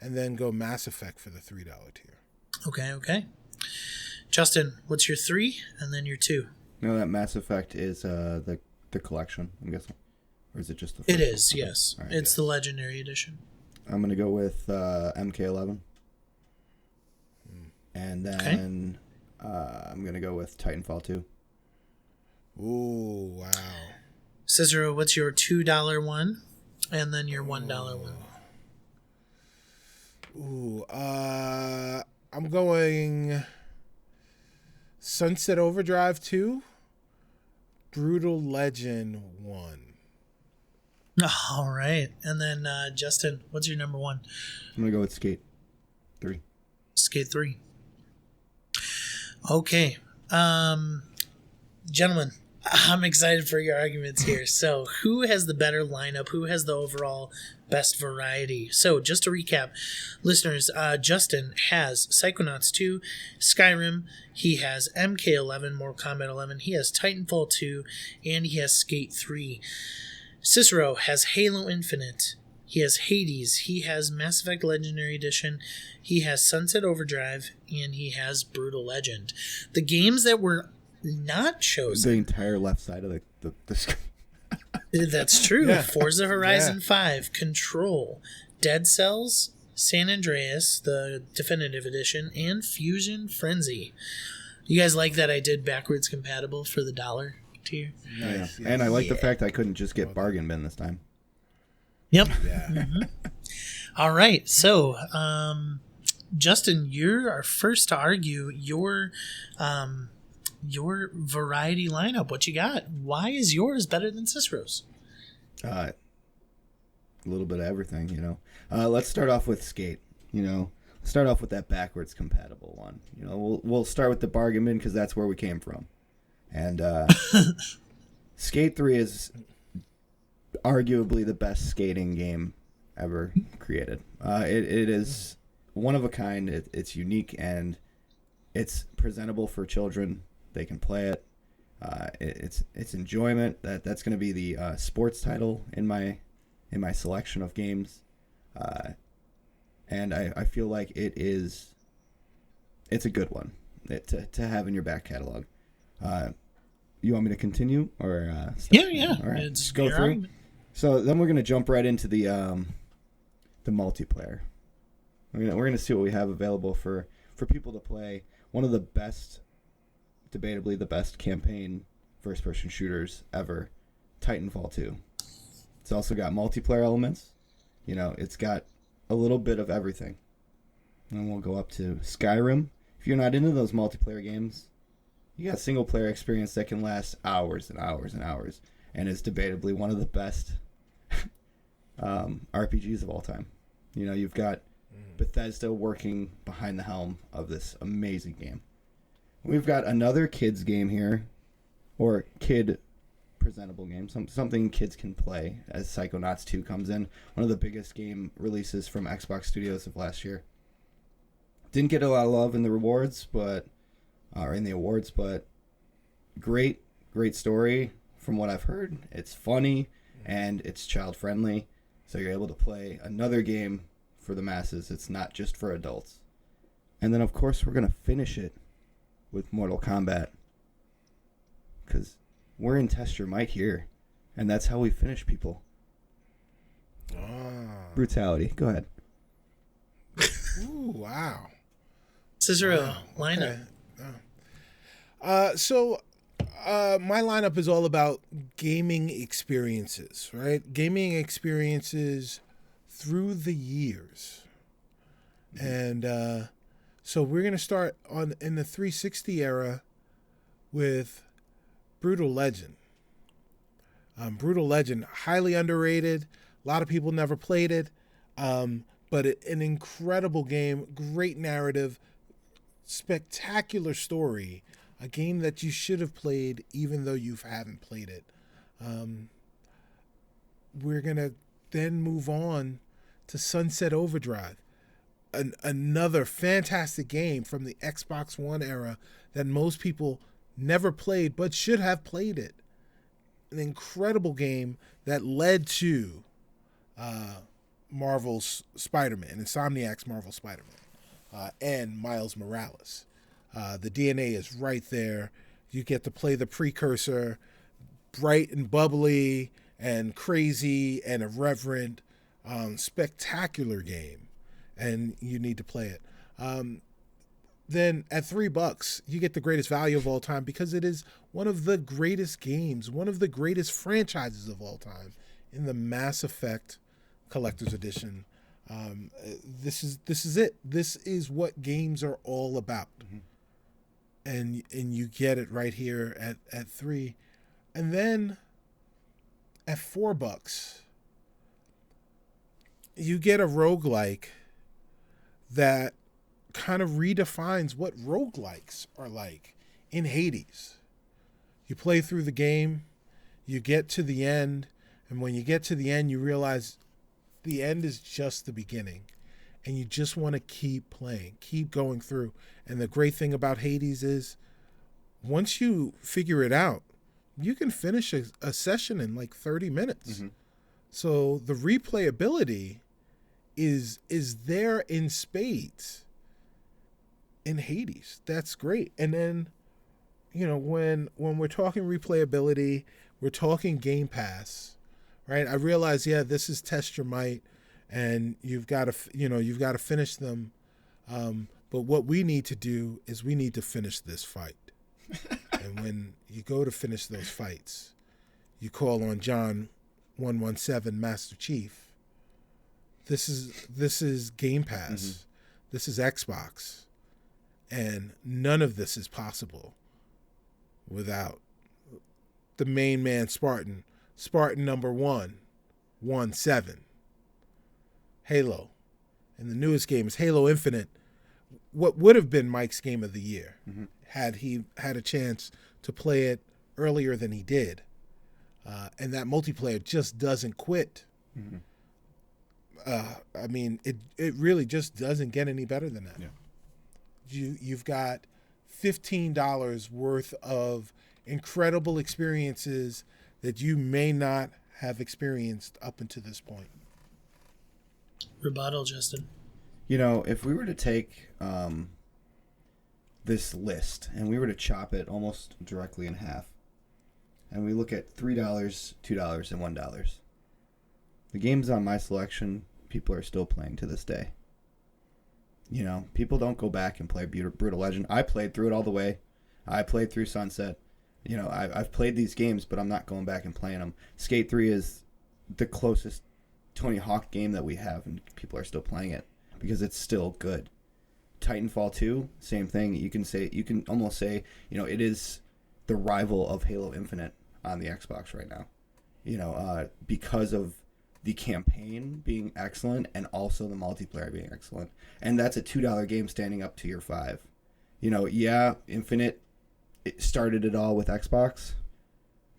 and then go Mass Effect for the $3 tier. Okay. Justin, what's your 3 and then your 2? No, that Mass Effect is the collection, I'm guessing. Or is it just the first It is, one? yes. Right, it's the Legendary Edition. I'm going to go with MK11. And then I'm going to go with Titanfall 2. Ooh, wow. Cicero, what's your $2 one? And then your $1 one. Ooh, I'm going Sunset Overdrive 2, Brutal Legend 1. All right. And then, Justin, what's your number 1? I'm going to go with Skate 3. Skate 3. Okay. Gentlemen, I'm excited for your arguments here. So, who has the better lineup? Who has the overall best variety? So, just to recap, listeners, Justin has Psychonauts 2, Skyrim, he has MK11, Mortal Kombat 11, he has Titanfall 2, and he has Skate 3. Cicero has Halo Infinite, he has Hades, he has Mass Effect Legendary Edition, he has Sunset Overdrive, and he has Brutal Legend. The games that were not chosen. The entire left side of the screen. That's true. Yeah. Forza Horizon 5, Control, Dead Cells, San Andreas, the Definitive Edition, and Fusion Frenzy. You guys like that I did backwards compatible for the $1 tier? Nice. Yeah. And I like the fact I couldn't just get bargain bin this time. Yep. Yeah. All right. So, Justin, you're our first to argue your variety lineup. What you got? Why is yours better than Cicero's? A little bit of everything, you know. Let's start off with Skate. Start off with that backwards compatible one. We'll start with the bargain bin because that's where we came from. And Skate 3 is arguably the best skating game ever created. It is one of a kind. It's unique and it's presentable for children. They can play it. It's enjoyment. That's going to be the sports title in my selection of games, and I feel like it's a good one to have in your back catalog. You want me to continue or Yeah. All right, It's just go through. argument. So then we're going to jump right into the multiplayer. We're gonna see what we have available for people to play. One of the best, debatably the best campaign first-person shooters ever, Titanfall 2. It's also got multiplayer elements. It's got a little bit of everything. And we'll go up to Skyrim. If you're not into those multiplayer games, you got single-player experience that can last hours and hours and hours, and is debatably one of the best RPGs of all time. You've got Bethesda working behind the helm of this amazing game. We've got another kids game here, or kid presentable game, something kids can play as Psychonauts 2 comes in. One of the biggest game releases from Xbox Studios of last year. Didn't get a lot of love in the awards, but great story from what I've heard. It's funny and it's child friendly, so you're able to play another game for the masses. It's not just for adults. And then of course we're gonna finish it with Mortal Kombat, because we're in Test Your Might here, and that's how we finish people. brutality. Go ahead. Ooh, wow. Cicero, lineup. So my lineup is all about gaming experiences, right? Gaming experiences through the years. And so we're going to start in the 360 era with Brutal Legend. Brutal Legend, highly underrated. A lot of people never played it. But an incredible game, great narrative, spectacular story, a game that you should have played even though you haven't played it. We're going to then move on to Sunset Overdrive, another fantastic game from the Xbox One era that most people never played but should have played it. An incredible game that led to Marvel's Spider-Man, Insomniac's Marvel Spider-Man, and Miles Morales. The DNA is right there. You get to play the precursor, bright and bubbly and crazy and irreverent, spectacular game, and you need to play it. Then at $3, you get the greatest value of all time because it is one of the greatest games, one of the greatest franchises of all time in the Mass Effect Collector's Edition. This is it. This is what games are all about. And you get it right here at $3. And then at $4, you get a roguelike that kind of redefines what roguelikes are like in Hades. You play through the game, you get to the end, and when you get to the end, you realize the end is just the beginning, and you just want to keep playing, keep going through. And the great thing about Hades is once you figure it out, you can finish a session in like 30 minutes. So the replayability is there in spades in Hades. That's great. And then, when we're talking replayability, we're talking Game Pass, right? I realize, this is test your might, and you've got to finish them. But what we need to do is we need to finish this fight. And when you go to finish those fights, you call on John 117 Master Chief. This is Game Pass. This is Xbox. And none of this is possible without the main man Spartan number 117. Halo. And the newest game is Halo Infinite. What would have been Mike's game of the year had he had a chance to play it earlier than he did. And that multiplayer just doesn't quit. It really just doesn't get any better than that. You've got $15 worth of incredible experiences that you may not have experienced up until this point. Rebuttal, Justin. If we were to take this list and we were to chop it almost directly in half, and we look at $3, $2, and $1, the games on my selection, people are still playing to this day. People don't go back and play Brutal Legend. I played through it all the way. I played through Sunset. I've played these games, but I'm not going back and playing them. Skate 3 is the closest Tony Hawk game that we have, and people are still playing it because it's still good. Titanfall 2, same thing. You can almost say, it is the rival of Halo Infinite on the Xbox right now. Because of the campaign being excellent and also the multiplayer being excellent. And that's a $2 game standing up to your $5. Infinite, it started it all with Xbox,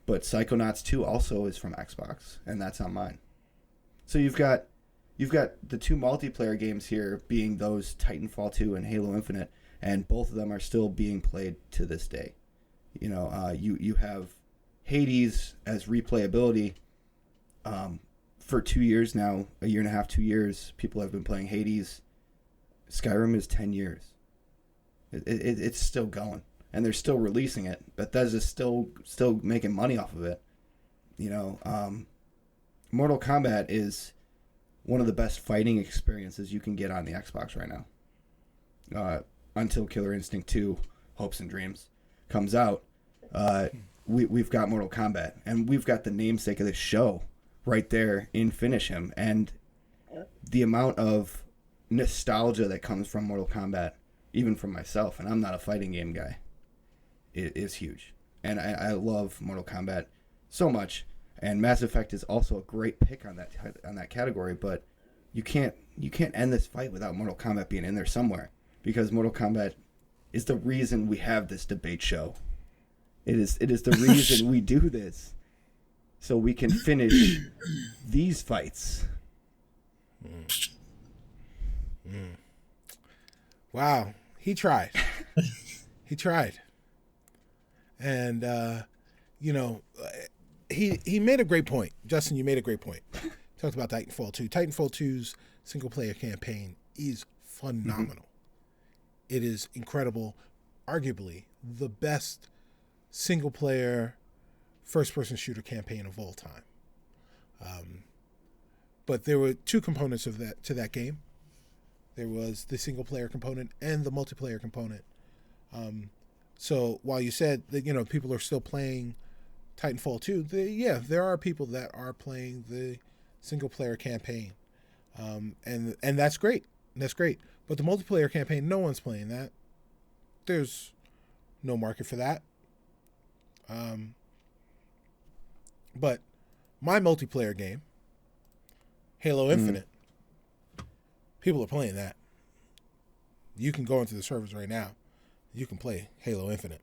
but Psychonauts 2 also is from Xbox, and that's on mine. So you've got the two multiplayer games here being those Titanfall 2 and Halo Infinite, and both of them are still being played to this day. You have Hades as replayability. For 2 years now, a year and a half, 2 years, people have been playing Hades. Skyrim is 10 years. It's still going, and they're still releasing it. Bethesda's still making money off of it. Mortal Kombat is one of the best fighting experiences you can get on the Xbox right now. Until Killer Instinct 2, Hopes and Dreams, comes out, we've got Mortal Kombat, and we've got the namesake of this show right there in Finish Him, and the amount of nostalgia that comes from Mortal Kombat, even from myself, and I'm not a fighting game guy, is huge. And I love Mortal Kombat so much, and Mass Effect is also a great pick on that category, but you can't end this fight without Mortal Kombat being in there somewhere, because Mortal Kombat is the reason we have this debate show. It is the reason we do this, so we can finish these fights. Wow, he tried. He tried. And, he made a great point. Justin, you made a great point. Talked about Titanfall 2. Titanfall 2's single-player campaign is phenomenal. It is incredible. Arguably, the best single-player first-person shooter campaign of all time. But there were two components to that game. There was the single-player component and the multiplayer component. So while you said that people are still playing Titanfall 2, there are people that are playing the single-player campaign, and that's great. That's great. But the multiplayer campaign, no one's playing that. There's no market for that. But my multiplayer game, Halo Infinite, people are playing that. You can go into the servers right now. You can play Halo Infinite.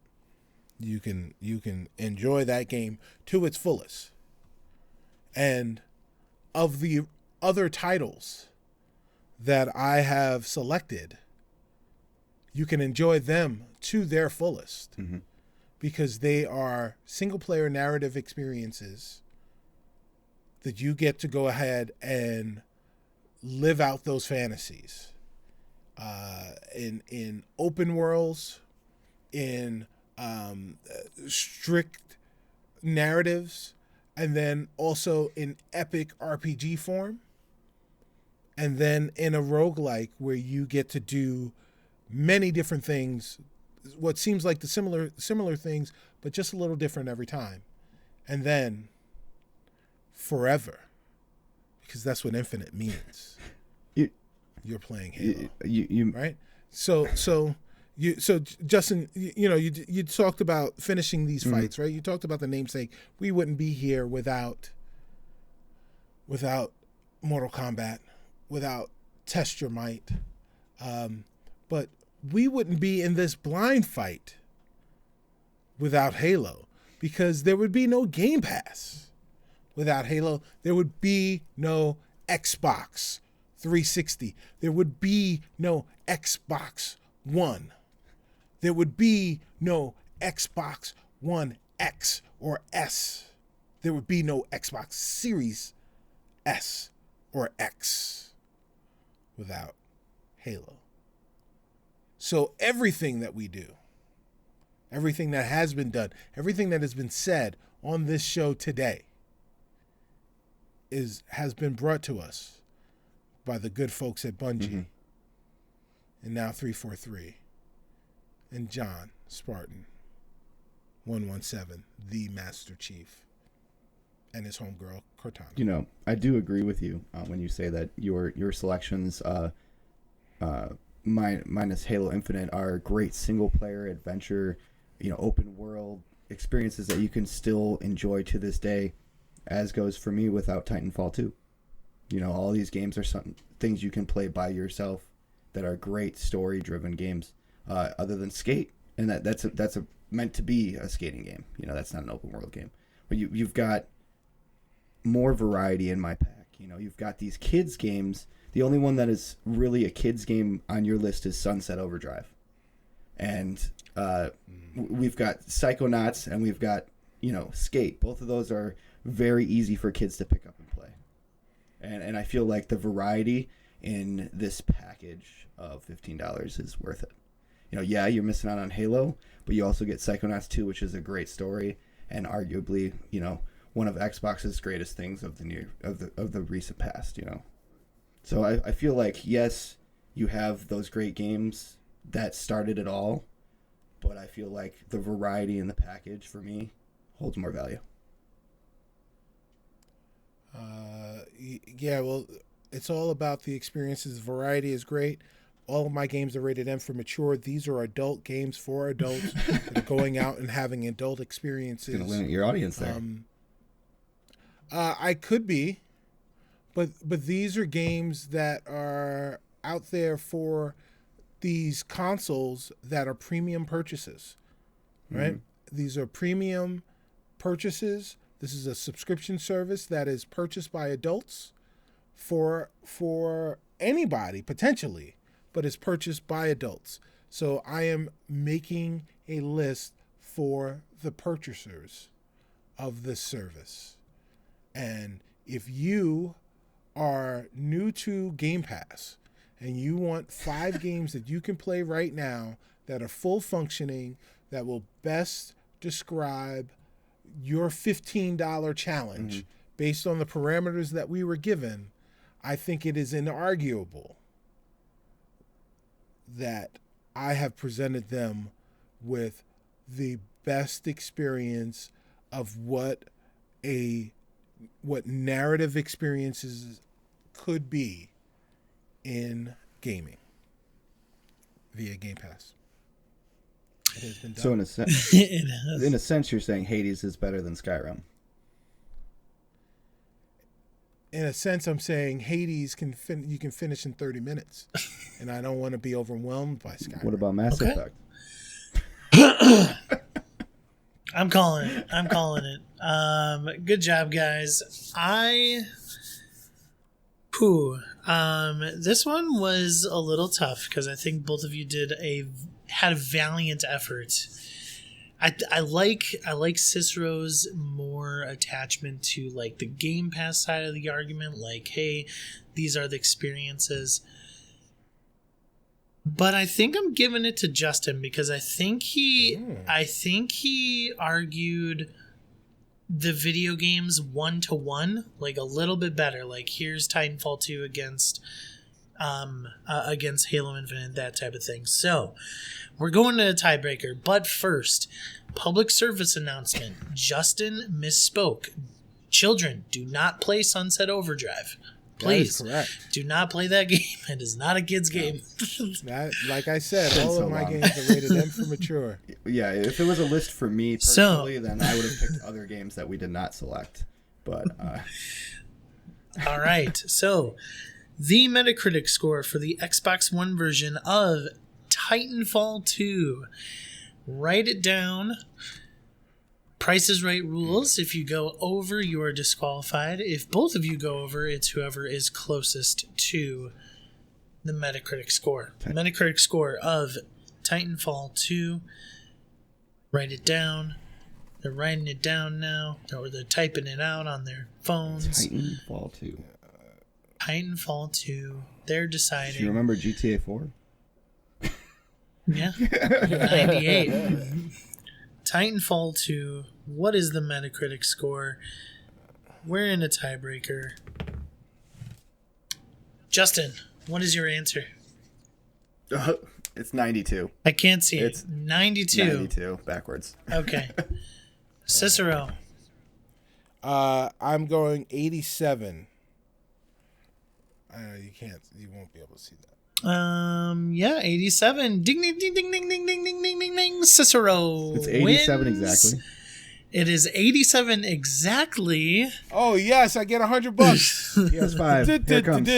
You can enjoy that game to its fullest. And of the other titles that I have selected, you can enjoy them to their fullest, because they are single-player narrative experiences that you get to go ahead and live out those fantasies in open worlds, in strict narratives, and then also in epic RPG form, and then in a roguelike where you get to do many different things, what seems like the similar things, but just a little different every time. And then forever, because that's what infinite means. You're playing Halo, you right? So Justin, you talked about finishing these fights, right? You talked about the namesake. We wouldn't be here without Mortal Kombat, without Test Your Might, but we wouldn't be in this blind fight without Halo, because there would be no Game Pass without Halo. There would be no Xbox 360. There would be no Xbox One. There would be no Xbox One X or S. There would be no Xbox Series S or X without Halo. So everything that we do, everything that has been done, everything that has been said on this show today has been brought to us by the good folks at Bungie, and now 343, and John Spartan 117, the Master Chief, and his homegirl Cortana. I do agree with you when you say that your selections, minus Halo Infinite, are great single player adventure, open world experiences that you can still enjoy to this day, as goes for me without Titanfall 2. All these games are things you can play by yourself that are great story driven games, other than Skate, and that's meant to be a skating game. That's not an open world game, but you've got more variety in my pack. You've got these kids games. The only one that is really a kids game on your list is Sunset Overdrive, and we've got Psychonauts, and we've got Skate. Both of those are very easy for kids to pick up and play, and I feel like the variety in this package of $15 is worth it. You're missing out on Halo, but you also get Psychonauts 2, which is a great story and arguably one of Xbox's greatest things of the recent past. So I feel like, yes, you have those great games that started it all, but I feel like the variety in the package for me holds more value. Yeah, well, it's all about the experiences. Variety is great. All of my games are rated M for mature. These are adult games for adults that are going out and having adult experiences. It's going to limit your audience there. I could be, but these are games that are out there for these consoles that are premium purchases, right? Mm-hmm. These are premium purchases. This is a subscription service that is purchased by adults for anybody potentially, but it's purchased by adults. So I am making a list for the purchasers of this service. And if you are new to Game Pass and you want 5 games that you can play right now that are full functioning, that will best describe your $15 challenge based on the parameters that we were given, I think it is inarguable that I have presented them with the best experience of what narrative experiences could be in gaming via Game Pass. It has been done. So in a sense, you're saying Hades is better than Skyrim. In a sense, I'm saying Hades you can finish in 30 minutes, and I don't want to be overwhelmed by Skyrim. What about Mass Effect? I'm calling it. Good job, guys. This one was a little tough because I think both of you had a valiant effort. I like Cicero's more attachment to like the Game Pass side of the argument, like, hey, these are the experiences. But I think I'm giving it to Justin because I think he argued the video games 1-to-1 like a little bit better. Like, here's Titanfall 2 against Halo Infinite, that type of thing. So we're going to a tiebreaker, but first, public service announcement. Justin misspoke. Children, do not play Sunset Overdrive. Please do not play that game. It is not a kid's game. Like I said, all of my games are rated M for mature. Yeah, if it was a list for me personally, then I would have picked other games that we did not select. But all right. So the Metacritic score for the Xbox One version of Titanfall 2. Write it down. Price is Right rules. If you go over, you are disqualified. If both of you go over, it's whoever is closest to the Metacritic score. Metacritic score of Titanfall 2. Write it down. They're writing it down now, or they're typing it out on their phones. Titanfall 2. Titanfall 2. They're deciding. Do you remember GTA 4? Yeah. 98. Titanfall 2. What is the Metacritic score? We're in a tiebreaker. Justin, what is your answer? It's 92. I can't see it's it. 92. 92, backwards. Okay. Cicero. I'm going 87. You won't be able to see that. Yeah, 87. Ding, ding, ding, ding, ding, ding, ding, ding, ding, ding, ding. Cicero. It's 87 wins. exactly. It is 87 exactly. Oh, yes, I get $100. PS5. Here it comes.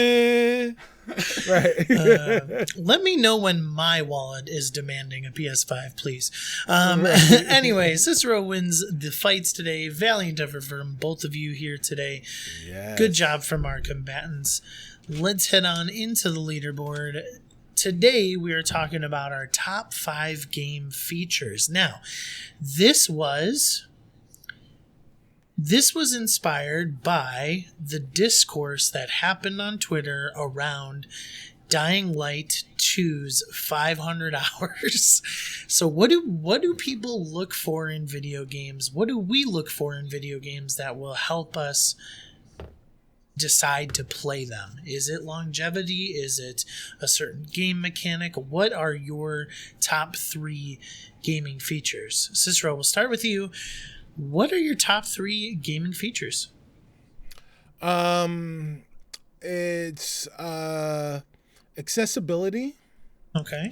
Right. Let me know when my wallet is demanding a PS5, please. Anyway, Cicero wins the fights today. Valiant effort from both of you here today. Yes. Good job from our combatants. Let's head on into the leaderboard. Today, we are talking about our top 5 game features. Now, this was inspired by the discourse that happened on Twitter around Dying Light 2's 500 hours. So what do people look for in video games? What do we look for in video games that will help us decide to play them? Is it longevity? Is it a certain game mechanic? What are your top 3 gaming features? Cicero, we'll start with you. What are your top 3 gaming features? It's accessibility. Okay.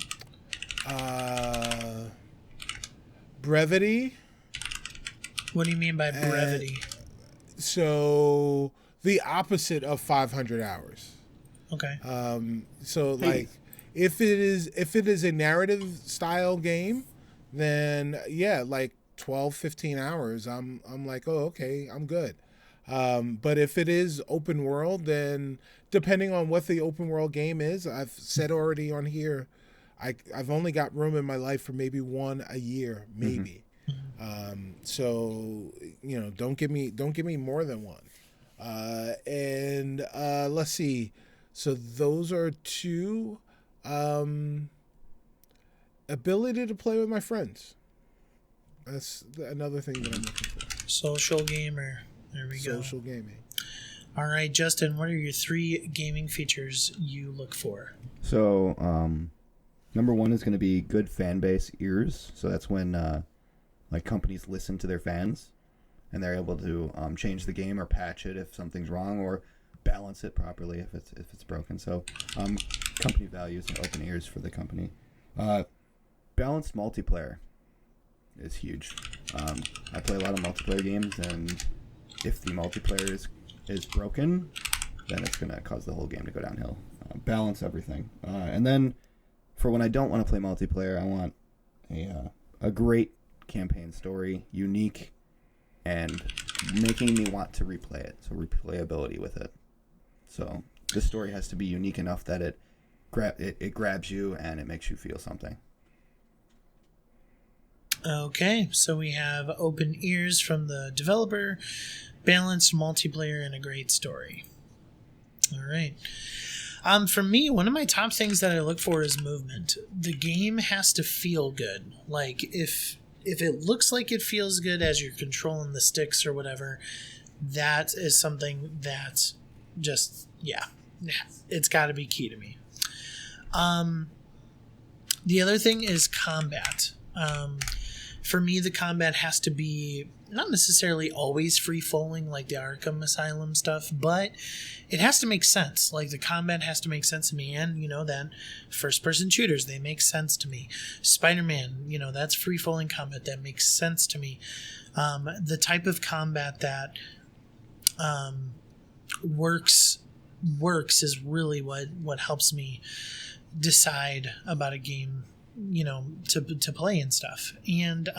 Brevity. What do you mean by brevity? So the opposite of 500 hours. Okay. So like if it is a narrative style game, then yeah, like 12, 15 hours, I'm like, oh, okay, I'm good. But if it is open world, then depending on what the open world game is, I've said already on here, I've only got room in my life for maybe one a year, maybe. So don't give me more than one. And let's see. So those are 2. Ability to play with my friends. That's another thing that I'm looking for. Social gamer. There we go. Social gaming. All right, Justin, what are your 3 gaming features you look for? So, number 1 is going to be good fan base ears. So that's when like companies listen to their fans and they're able to change the game or patch it if something's wrong, or balance it properly if it's broken. So company values and open ears for the company. Balanced multiplayer is huge. I play a lot of multiplayer games, and if the multiplayer is broken, then it's going to cause the whole game to go downhill. Balance everything. And then for when I don't want to play multiplayer, I want a great campaign story, unique, and making me want to replay it. So replayability with it. So the story has to be unique enough that it grabs you and it makes you feel something. Okay, so we have open ears from the developer, balanced multiplayer, and a great story. All right. For me, one of my top things that I look for is movement. The game has to feel good. Like, if it looks like it feels good as you're controlling the sticks or whatever, that is something that just, it's got to be key to me. The other thing is combat. For me, the combat has to be not necessarily always free-flowing like the Arkham Asylum stuff, but it has to make sense. Like, the combat has to make sense to me, and, that first-person shooters, they make sense to me. Spider-Man, that's free-flowing combat. That makes sense to me. The type of combat that works is really what helps me decide about a game, to play and stuff. And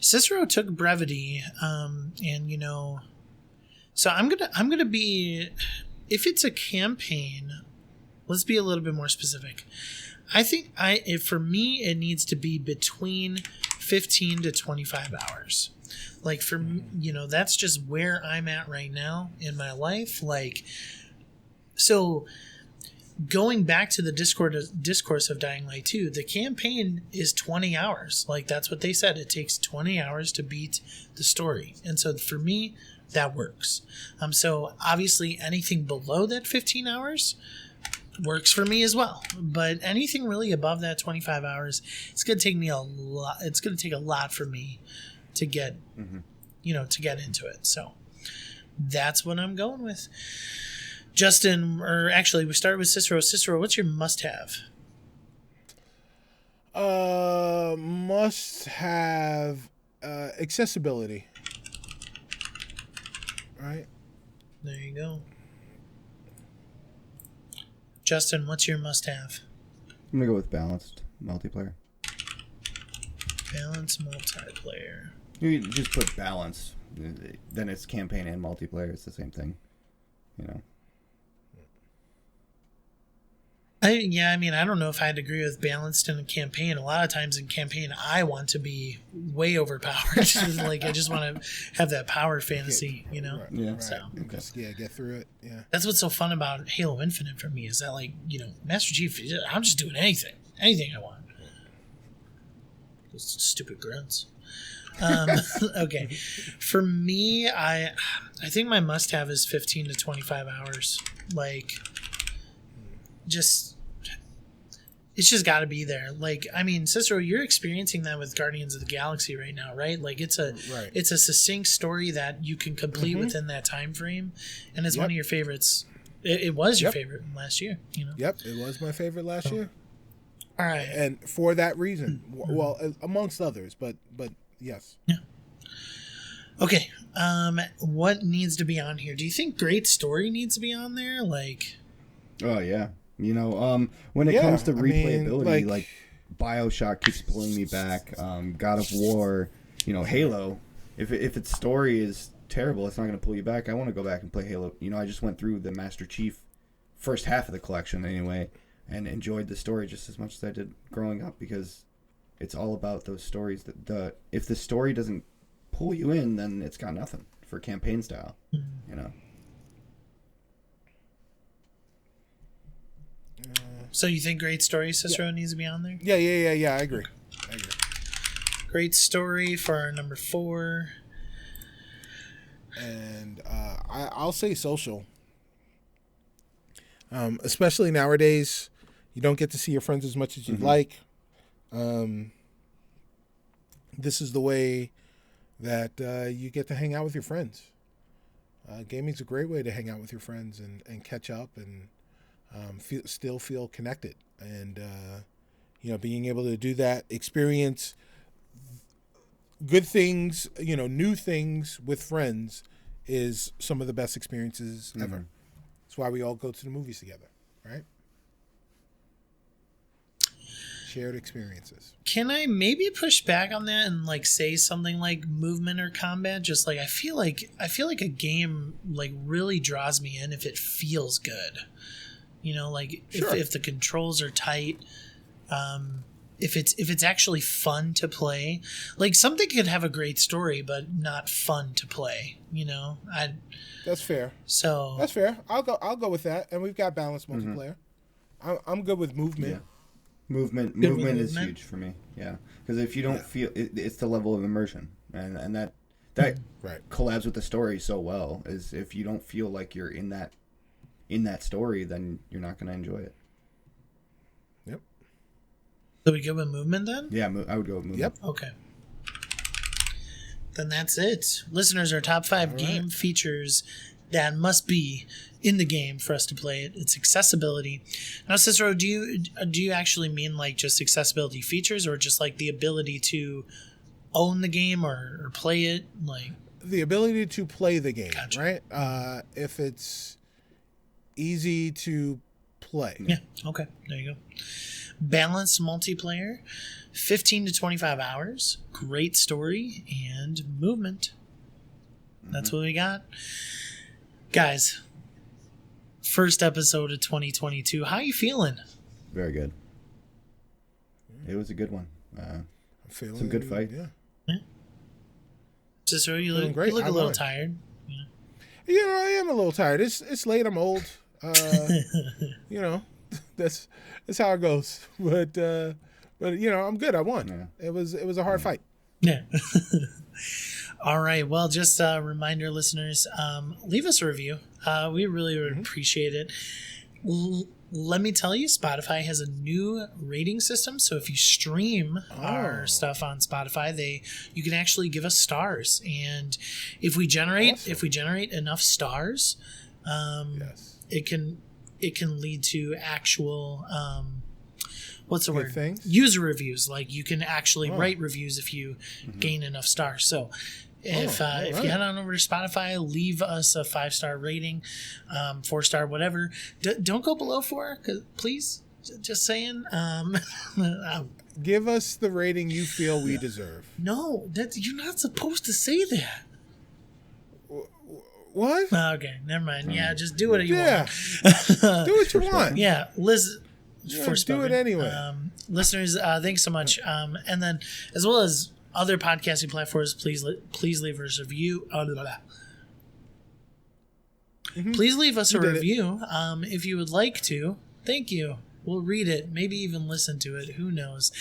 Cicero took brevity, and so I'm gonna be, if it's a campaign, let's be a little bit more specific. I think for me it needs to be between 15 to 25 hours. Like, for that's just where I'm at right now in my life. Like, so going back to the discourse of Dying Light 2, the campaign is 20 hours. Like, that's what they said. It takes 20 hours to beat the story. And so for me, that works. So obviously anything below that 15 hours works for me as well. But anything really above that 25 hours, it's going to take me a lot. It's going to take a lot for me to get, to get into it. So that's what I'm going with. Justin, or actually, we start with Cicero. Cicero, what's your must-have? Must-have accessibility. Right? There you go. Justin, what's your must-have? I'm going to go with balanced multiplayer. Balanced multiplayer. You just put balance, then it's campaign and multiplayer. It's the same thing, I don't know if I'd agree with balanced in a campaign. A lot of times in campaign, I want to be way overpowered. Like, I just want to have that power fantasy, Right, Yeah. right. So Just, get through it. Yeah. that's what's so fun about Halo Infinite for me, is that, like, Master Chief, I'm just doing anything I want. Those stupid grunts. Okay. For me, I think my must-have is 15 to 25 hours. Like, just... It's just got to be there. Like, I mean, Cicero, you're experiencing that with Guardians of the Galaxy right now, right? Like, it's a succinct story that you can complete within that time frame, and it's one of your favorites. It was your favorite last year, you know? Yep, it was my favorite last year. All right. And for that reason, well, amongst others, but yes. Yeah. Okay. What needs to be on here? Do you think great story needs to be on there? Like, oh yeah, you know, when it comes to replayability, like BioShock keeps pulling me back. God of War, you know, Halo. If its story is terrible, it's not going to pull you back. I want to go back and play Halo. You know, I just went through the Master Chief first half of the collection anyway, and enjoyed the story just as much as I did growing up, because it's all about those stories. If the story doesn't pull you in, then it's got nothing for campaign style, you know. So you think great story, Cicero, needs to be on there? Yeah. I agree. Great story for our number 4. And I'll say social. Especially nowadays, you don't get to see your friends as much as you'd like. This is the way that you get to hang out with your friends. Gaming's a great way to hang out with your friends and catch up and still feel connected. And, you know, being able to do that, experience good things, you know, new things with friends is some of the best experiences ever. That's why we all go to the movies together, right? Shared experiences. Can I maybe push back on that and like say something like movement or combat? Just like I feel like a game like really draws me in if it feels good. You know, like if the controls are tight, if it's actually fun to play. Like something could have a great story but not fun to play, you know. That's fair. So that's fair. I'll go with that. And we've got balanced multiplayer. I'm good with movement. Yeah. Movement is huge for me. Yeah, because if you don't feel it's the level of immersion, and that collabs with the story so well. Is if you don't feel like you're in that story, then you're not going to enjoy it. Yep. So we go with movement then? Yeah, I would go with movement. Yep. Okay. Then that's it. Listeners, our top 5 game features that must be in the game for us to play it. It's accessibility. Now, Cicero, do you actually mean like just accessibility features, or just like the ability to own the game or play it? Like the ability to play the game, gotcha. Right? If it's easy to play. Yeah. Okay. There you go. Balanced multiplayer, 15 to 25 hours, great story, and movement. That's what we got. Guys, first episode of 2022. How you feeling? Very good. It was a good one. I'm feeling some good fight. Yeah. Cicero, you look a little tired. Yeah. You know, I am a little tired. It's late. I'm old. You know, that's how it goes. But you know, I'm good. I won. Yeah. It was a hard fight. Yeah. All right. Well, just a reminder, listeners, leave us a review. We really would appreciate it. Let me tell you, Spotify has a new rating system. So if you stream our stuff on Spotify, you can actually give us stars. And if we generate enough stars, it can lead to actual what's the word? Things? User reviews. Like you can actually write reviews if you gain enough stars. So if you head on over to Spotify, leave us a 5-star rating, 4-star, whatever. Don't go below 4, please. Just saying. Give us the rating you feel we deserve. No, you're not supposed to say that. What? Okay, never mind. Yeah, just do what you want. Do what you want. Yeah, Liz. Do it anyway. Listeners, thanks so much. And then, as well as other podcasting platforms, please leave us a review. Please leave us a review if you would like to. Thank you. We'll read it, maybe even listen to it. Who knows?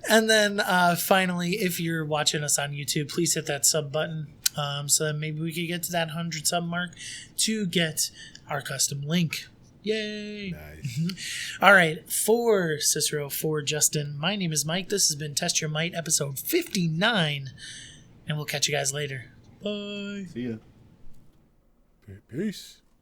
And then finally, if you're watching us on YouTube, please hit that sub button so that maybe we could get to that 100 sub mark to get our custom link. Yay! Nice. All right, for Cicero, for Justin, my name is Mike. This has been Test Your Might, episode 59, and we'll catch you guys later. Bye. See ya. Peace.